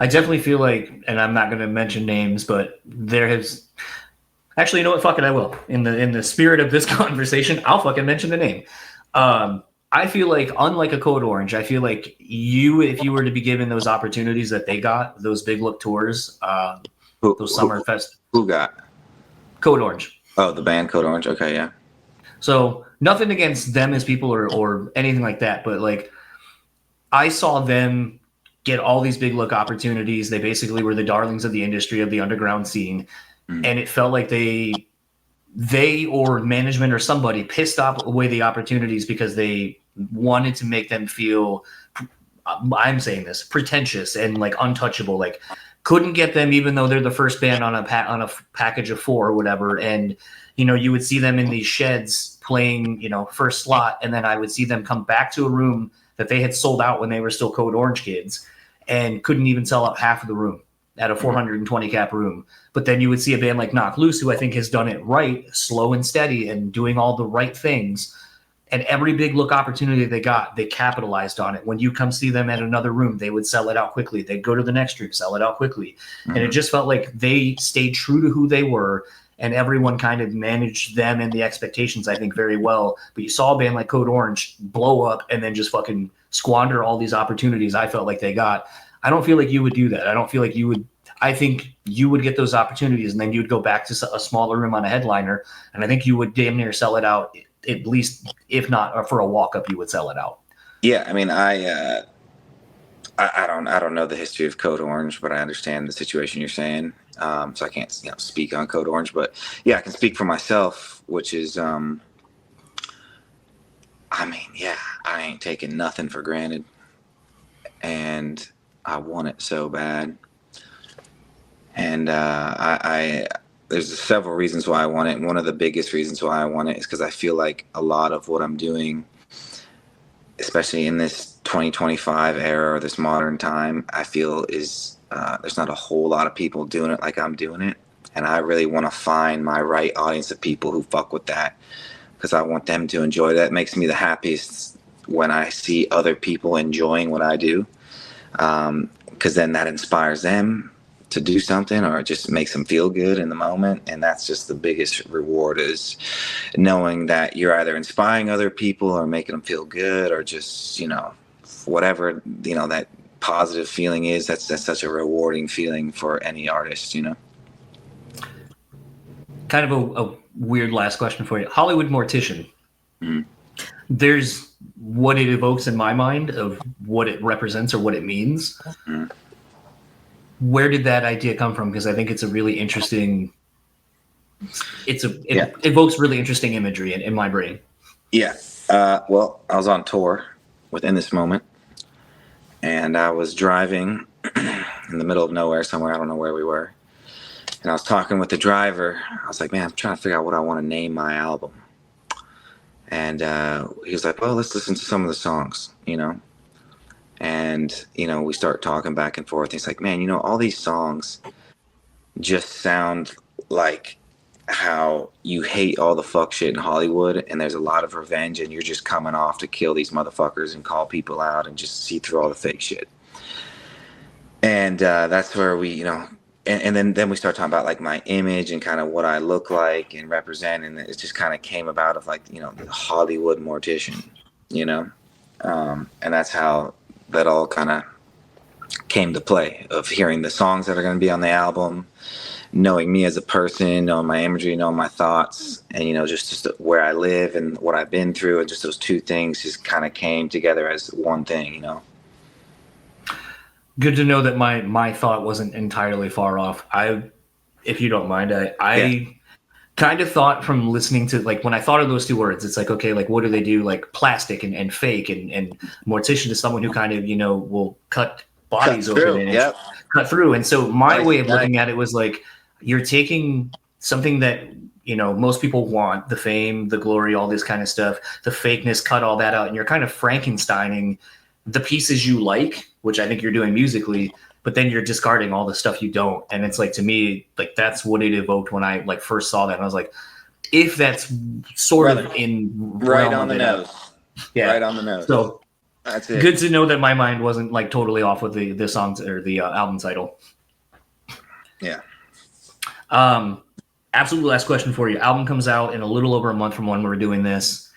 I definitely feel like, and I'm not going to mention names, but there has actually, you know what? Fuck it, I will. In the spirit of this conversation, I'll fucking mention the name. I feel like, unlike a Code Orange, I feel like if you were to be given those opportunities that they got, those big look tours, those summer fest. Who got? Code Orange. Oh, the band Code Orange. Okay, yeah. So nothing against them as people or anything like that, but like I saw them get all these big look opportunities. They basically were the darlings of the industry, of the underground scene, and it felt like they or management or somebody pissed off away the opportunities because they wanted to make them feel, I'm saying this, pretentious and like untouchable, like couldn't get them even though they're the first band on a package of 4 or whatever. And you would see them in these sheds playing first slot, and then I would see them come back to a room that they had sold out when they were still Code Orange kids and couldn't even sell out half of the room at a 420 cap room. But then you would see a band like Knock Loose, who I think has done it right, slow and steady and doing all the right things. And every big look opportunity they got, they capitalized on it. When you come see them at another room, they would sell it out quickly. They'd go to the next room, sell it out quickly. And it just felt like they stayed true to who they were, and everyone kind of managed them and the expectations, I think, very well. But you saw a band like Code Orange blow up and then just fucking squander all these opportunities I felt like they got. I don't feel like you would do that. I don't feel like you would. I think you would get those opportunities, and then you would go back to a smaller room on a headliner, and I think you would damn near sell it out, at least, if not for a walk-up, you would sell it out. Yeah, I mean, I don't know the history of Code Orange, but I understand the situation you're saying. So I can't speak on Code Orange, but yeah, I can speak for myself, which is, I ain't taking nothing for granted, and I want it so bad. And there's several reasons why I want it. And one of the biggest reasons why I want it is because I feel like a lot of what I'm doing, especially in this 2025 era or this modern time, I feel is there's not a whole lot of people doing it like I'm doing it. And I really want to find my right audience of people who fuck with that, because I want them to enjoy that. It makes me the happiest when I see other people enjoying what I do, because then that inspires them to do something, or it just makes them feel good in the moment. And that's just the biggest reward, is knowing that you're either inspiring other people or making them feel good, or just, whatever, that positive feeling is. That's such a rewarding feeling for any artist, Kind of a weird last question for you. Hollywood Mortician. There's what it evokes in my mind of what it represents or what it means. Where did that idea come from? Because I think it's a really interesting. It evokes really interesting imagery in my brain. Yeah. Well, I was on tour within this moment, and I was driving in the middle of nowhere somewhere. I don't know where we were. And I was talking with the driver. I was like, man, I'm trying to figure out what I want to name my album. And he was like, well, let's listen to some of the songs, and we start talking back and forth. He's like, man, all these songs just sound like how you hate all the fuck shit in Hollywood, and there's a lot of revenge, and you're just coming off to kill these motherfuckers and call people out and just see through all the fake shit. And that's where we, and then we start talking about like my image and kind of what I look like and represent, and it just kind of came about of like, the Hollywood Mortician, and that's how that all kind of came to play, of hearing the songs that are going to be on the album, knowing me as a person, knowing my imagery, knowing my thoughts, and just where I live and what I've been through, and just those two things just kind of came together as one thing. Good to know that my thought wasn't entirely far off. If you don't mind, I kind of thought from listening to, like, when I thought of those two words, it's like, okay, like, what do they do? Like plastic and fake, and Mortician is someone who kind of, will cut bodies open and cut through. And so my way of looking at it was like, you're taking something that, most people want, the fame, the glory, all this kind of stuff, the fakeness, cut all that out, and you're kind of Frankensteining the pieces you like, which I think you're doing musically, but then you're discarding all the stuff you don't. And it's like, to me, like, that's what it evoked when I like first saw that. And I was like, if that's sort of in right on the nose. Yeah. Right on the nose. So that's it. Good to know that my mind wasn't like totally off with the songs or the album title. Yeah. Absolute last question for you. Album comes out in a little over a month from when we're doing this.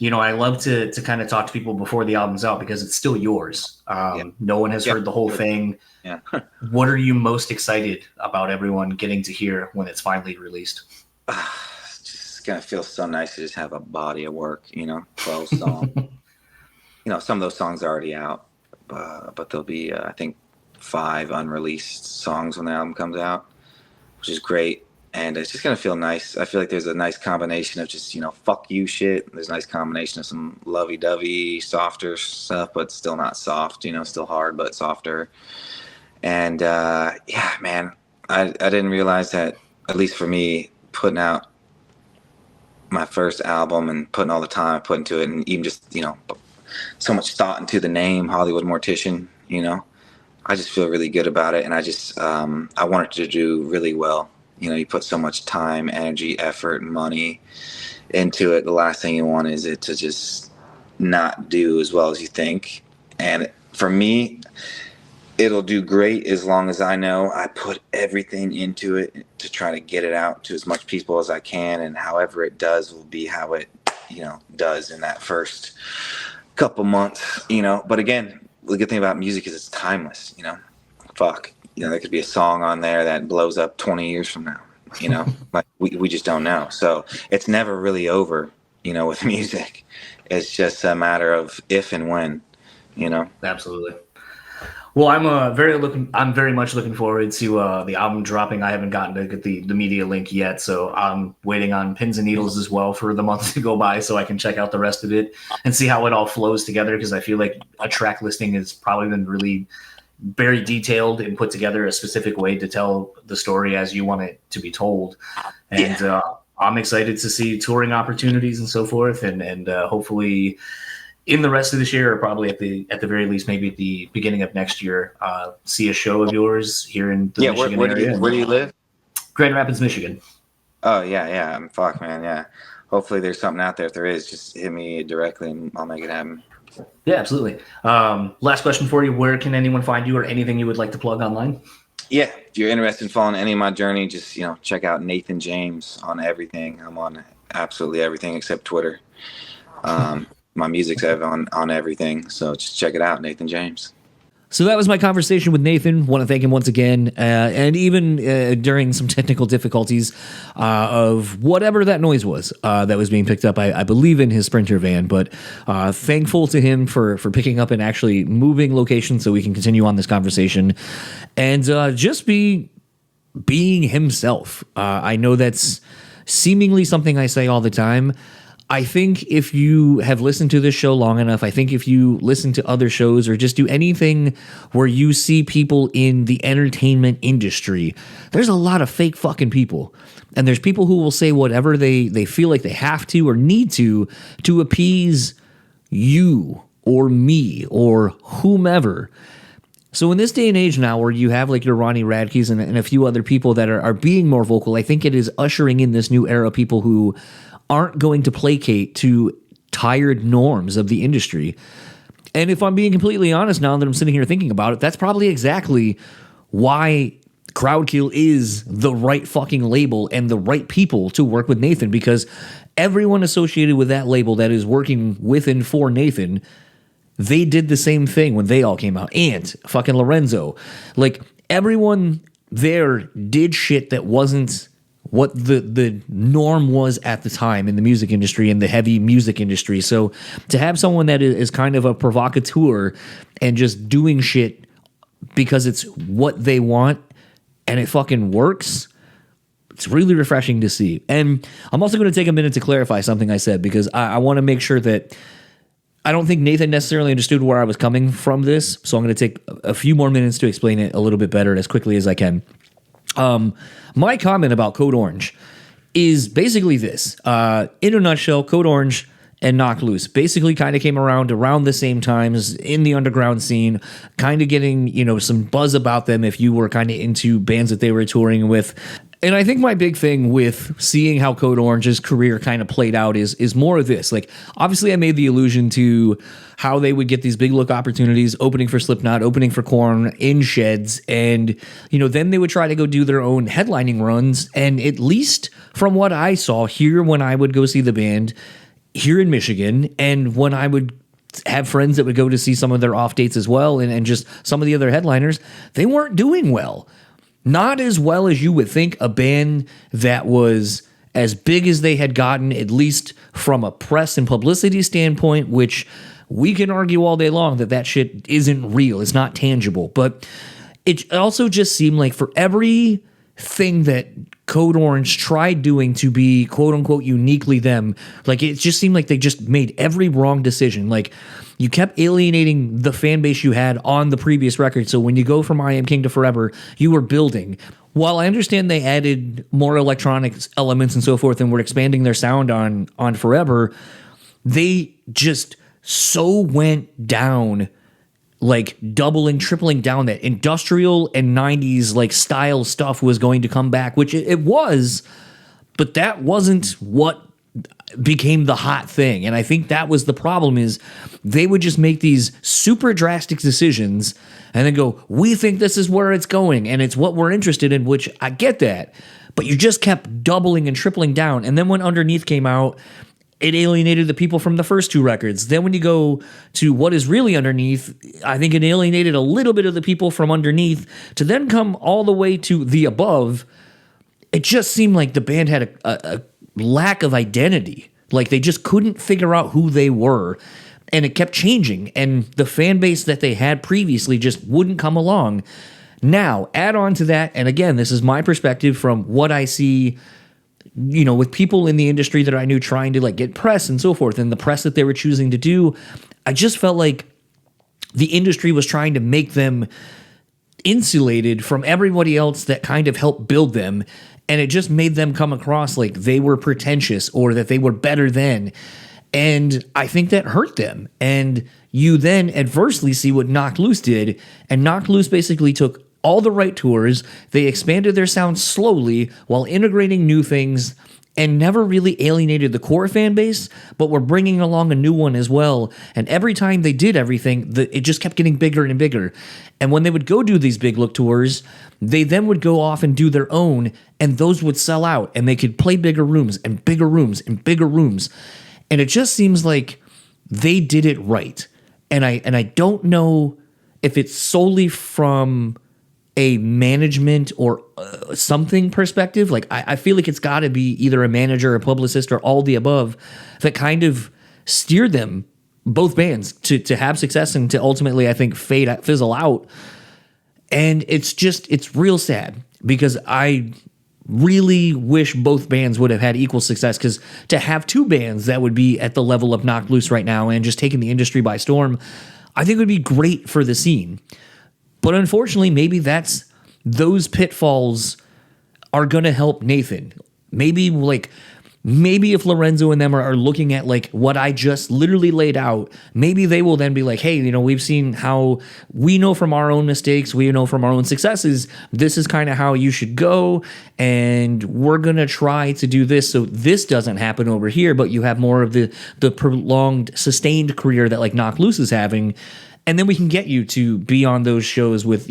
I love to kind of talk to people before the album's out, because it's still yours. No one has heard the whole thing. Yeah. What are you most excited about everyone getting to hear when it's finally released? It's just gonna feel so nice to just have a body of work, 12 songs. Some of those songs are already out, but there'll be I think 5 unreleased songs when the album comes out, which is great. And it's just going to feel nice. I feel like there's a nice combination of just, fuck you shit. There's a nice combination of some lovey-dovey, softer stuff, but still not soft, still hard, but softer. And, yeah, man, I didn't realize that, at least for me, putting out my first album and putting all the time I put into it, and even just, so much thought into the name Hollywood Mortician, I just feel really good about it. And I just, I want it to do really well. You put so much time, energy, effort, and money into it. The last thing you want is it to just not do as well as you think. And for me, it'll do great as long as I know I put everything into it to try to get it out to as much people as I can. And however it does will be how it, does in that first couple months, But again, the good thing about music is it's timeless, Fuck. There could be a song on there that blows up 20 years from now, like we just don't know. So it's never really over, with music. It's just a matter of if and when, Absolutely. Well, I'm very much looking forward to the album dropping. I haven't gotten to get the media link yet, so I'm waiting on pins and needles as well for the month to go by so I can check out the rest of it and see how it all flows together, because I feel like a track listing has probably been really very detailed and put together a specific way to tell the story as you want it to be told. And I'm excited to see touring opportunities and so forth, and hopefully in the rest of this year, or probably at the very least, maybe at the beginning of next year, see a show of yours here in the Michigan area. Where do you live? Grand Rapids, Michigan. Oh, yeah. Fuck, man, yeah. Hopefully there's something out there. If there is, just hit me directly and I'll make it happen. Yeah, absolutely. Last question for you. Where can anyone find you, or anything you would like to plug online? Yeah, if you're interested in following any of my journey, just, check out Nathan James on everything. I'm on absolutely everything except Twitter. My music's on everything, so just check it out, Nathan James. So that was my conversation with Nathan. Want to thank him once again, and even during some technical difficulties of whatever that noise was that was being picked up, I believe in his Sprinter van, but thankful to him for picking up and actually moving location so we can continue on this conversation and just being himself. I know that's seemingly something I say all the time. I think if you have listened to this show long enough, I think if you listen to other shows or just do anything where you see people in the entertainment industry, there's a lot of fake fucking people. And there's people who will say whatever they feel like they have to or need to appease you or me or whomever. So in this day and age now where you have like your Ronnie Radkes and a few other people that are being more vocal, I think it is ushering in this new era of people who aren't going to placate to tired norms of the industry. And if I'm being completely honest now that I'm sitting here thinking about it, that's probably exactly why Crowdkill is the right fucking label and the right people to work with Nathan, because everyone associated with that label that is working with and for Nathan, they did the same thing when they all came out. Ant, fucking Lorenzo, like everyone there did shit that wasn't what the norm was at the time in the music industry and the heavy music industry. So to have someone that is kind of a provocateur and just doing shit because it's what they want and it fucking works, it's really refreshing to see. And I'm also going to take a minute to clarify something I said, because I want to make sure that I don't think Nathan necessarily understood where I was coming from this. So I'm going to take a few more minutes to explain it a little bit better as quickly as I can. My comment about Code Orange is basically this. In a nutshell, Code Orange and Knocked Loose basically kind of came around the same times in the underground scene, kind of getting, some buzz about them if you were kind of into bands that they were touring with. And I think my big thing with seeing how Code Orange's career kind of played out is more of this. Like, obviously I made the allusion to how they would get these big look opportunities, opening for Slipknot, opening for Korn in sheds. And, then they would try to go do their own headlining runs. And at least from what I saw here when I would go see the band here in Michigan, and when I would have friends that would go to see some of their off dates as well, and just some of the other headliners, they weren't doing well. Not as well as you would think a band that was as big as they had gotten, at least from a press and publicity standpoint, which we can argue all day long that shit isn't real. It's not tangible. But it also just seemed like for everything that Code Orange tried doing to be quote unquote uniquely them, like it just seemed like they just made every wrong decision. Like, you kept alienating the fan base you had on the previous record. So when you go from I Am King to Forever, you were building. While I understand they added more electronic elements and so forth and were expanding their sound on Forever, they just so went down, like doubling, tripling down, that industrial and 90s like style stuff was going to come back, which it was, but that wasn't what became the hot thing. And I think that was the problem, is they would just make these super drastic decisions and then go, we think this is where it's going and it's what we're interested in, which I get that, but you just kept doubling and tripling down. And then when Underneath came out, it alienated the people from the first two records. Then when you go to What Is Really Underneath, I think it alienated a little bit of the people from Underneath to then come all the way to The Above. It just seemed like the band had a lack of identity. Like they just couldn't figure out who they were, and it kept changing, and the fan base that they had previously just wouldn't come along. Now, add on to that, and again, this is my perspective from what I see, with people in the industry that I knew trying to like get press and so forth, and the press that they were choosing to do, I just felt like the industry was trying to make them insulated from everybody else that kind of helped build them. And it just made them come across like they were pretentious or that they were better than. And I think that hurt them. And you then adversely see what Knocked Loose did. And Knocked Loose basically took all the right tours. They expanded their sound slowly while integrating new things and never really alienated the core fan base, but were bringing along a new one as well. And every time they did everything, it just kept getting bigger and bigger. And when they would go do these big look tours, they then would go off and do their own, and those would sell out, and they could play bigger rooms and bigger rooms and bigger rooms. And it just seems like they did it right. And I don't know if it's solely from a management or something perspective. Like I feel like it's got to be either a manager, a publicist, or all the above that kind of steered them, both bands, to have success and to ultimately, I think, fizzle out. And it's real sad, because I really wish both bands would have had equal success, because to have two bands that would be at the level of Knocked Loose right now and just taking the industry by storm, I think would be great for the scene. But unfortunately, maybe those pitfalls are going to help Nathan. Maybe if Lorenzo and them are looking at like what I just literally laid out, maybe they will then be like, hey, we've seen how we know from our own mistakes, we know from our own successes, this is kind of how you should go, and we're going to try to do this so this doesn't happen over here, but you have more of the prolonged, sustained career that like Knocked Loose is having. And then we can get you to be on those shows with,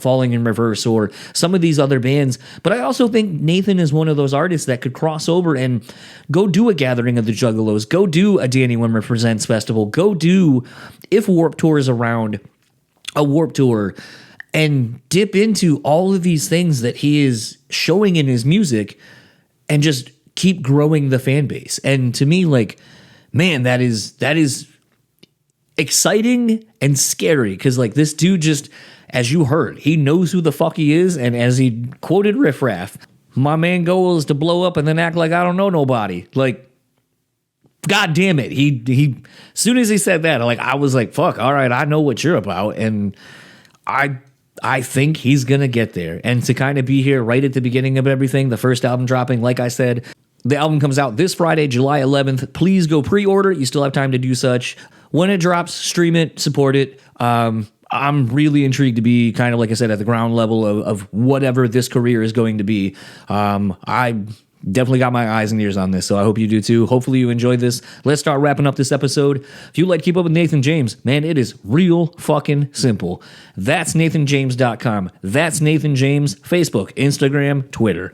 Falling in Reverse or some of these other bands. But I also think Nathan is one of those artists that could cross over and go do a Gathering of the Juggalos, go do a Danny Wimmer Presents Festival, go do, if Warped Tour is around, a Warped Tour, and dip into all of these things that he is showing in his music and just keep growing the fan base. And to me, like, man, that is exciting and scary, because like this dude just, as you heard, he knows who the fuck he is, and as he quoted Riff Raff, my main goal is to blow up and then act like I don't know nobody. Like, god damn it, he as soon as he said that, I was like, fuck, all right, I know what you're about, and I think he's gonna get there. And to kind of be here right at the beginning of everything, the first album dropping, like I said, the album comes out this Friday, July 11th. Please go pre-order. You still have time to do such. When it drops, stream it, support it. I'm really intrigued to be kind of, like I said, at the ground level of whatever this career is going to be. I definitely got my eyes and ears on this, so I hope you do too. Hopefully you enjoyed this. Let's start wrapping up this episode. If you'd like to keep up with Nathan James, man, it is real fucking simple. That's NathanJames.com. That's Nathan James, Facebook, Instagram, Twitter.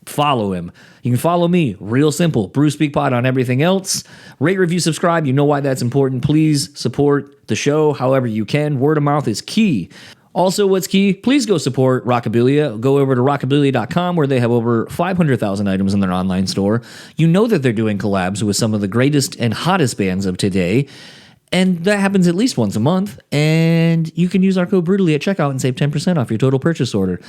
Follow him. You can follow me. Real simple. BrewSpeak on everything else. Rate, review, subscribe. You know why that's important. Please support the show however you can. Word of mouth is key. Also, what's key? Please go support Rockabilia. Go over to rockabilia.com, where they have over 500,000 items in their online store. You know that they're doing collabs with some of the greatest and hottest bands of today. And that happens at least once a month. And you can use our code BREWtally at checkout and save 10% off your total purchase order.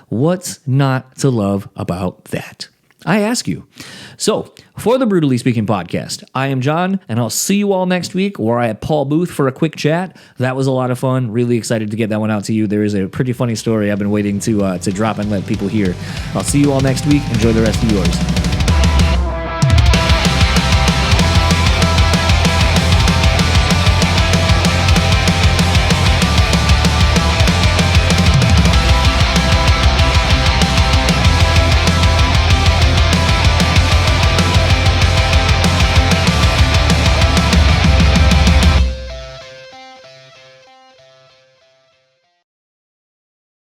What's not to love about that? I ask you. So, for the Brewtally Speaking podcast, I am John, and I'll see you all next week, where I had Paul Booth for a quick chat. That was a lot of fun. Really excited to get that one out to you. There is a pretty funny story I've been waiting to drop and let people hear. I'll see you all next week. Enjoy the rest of yours.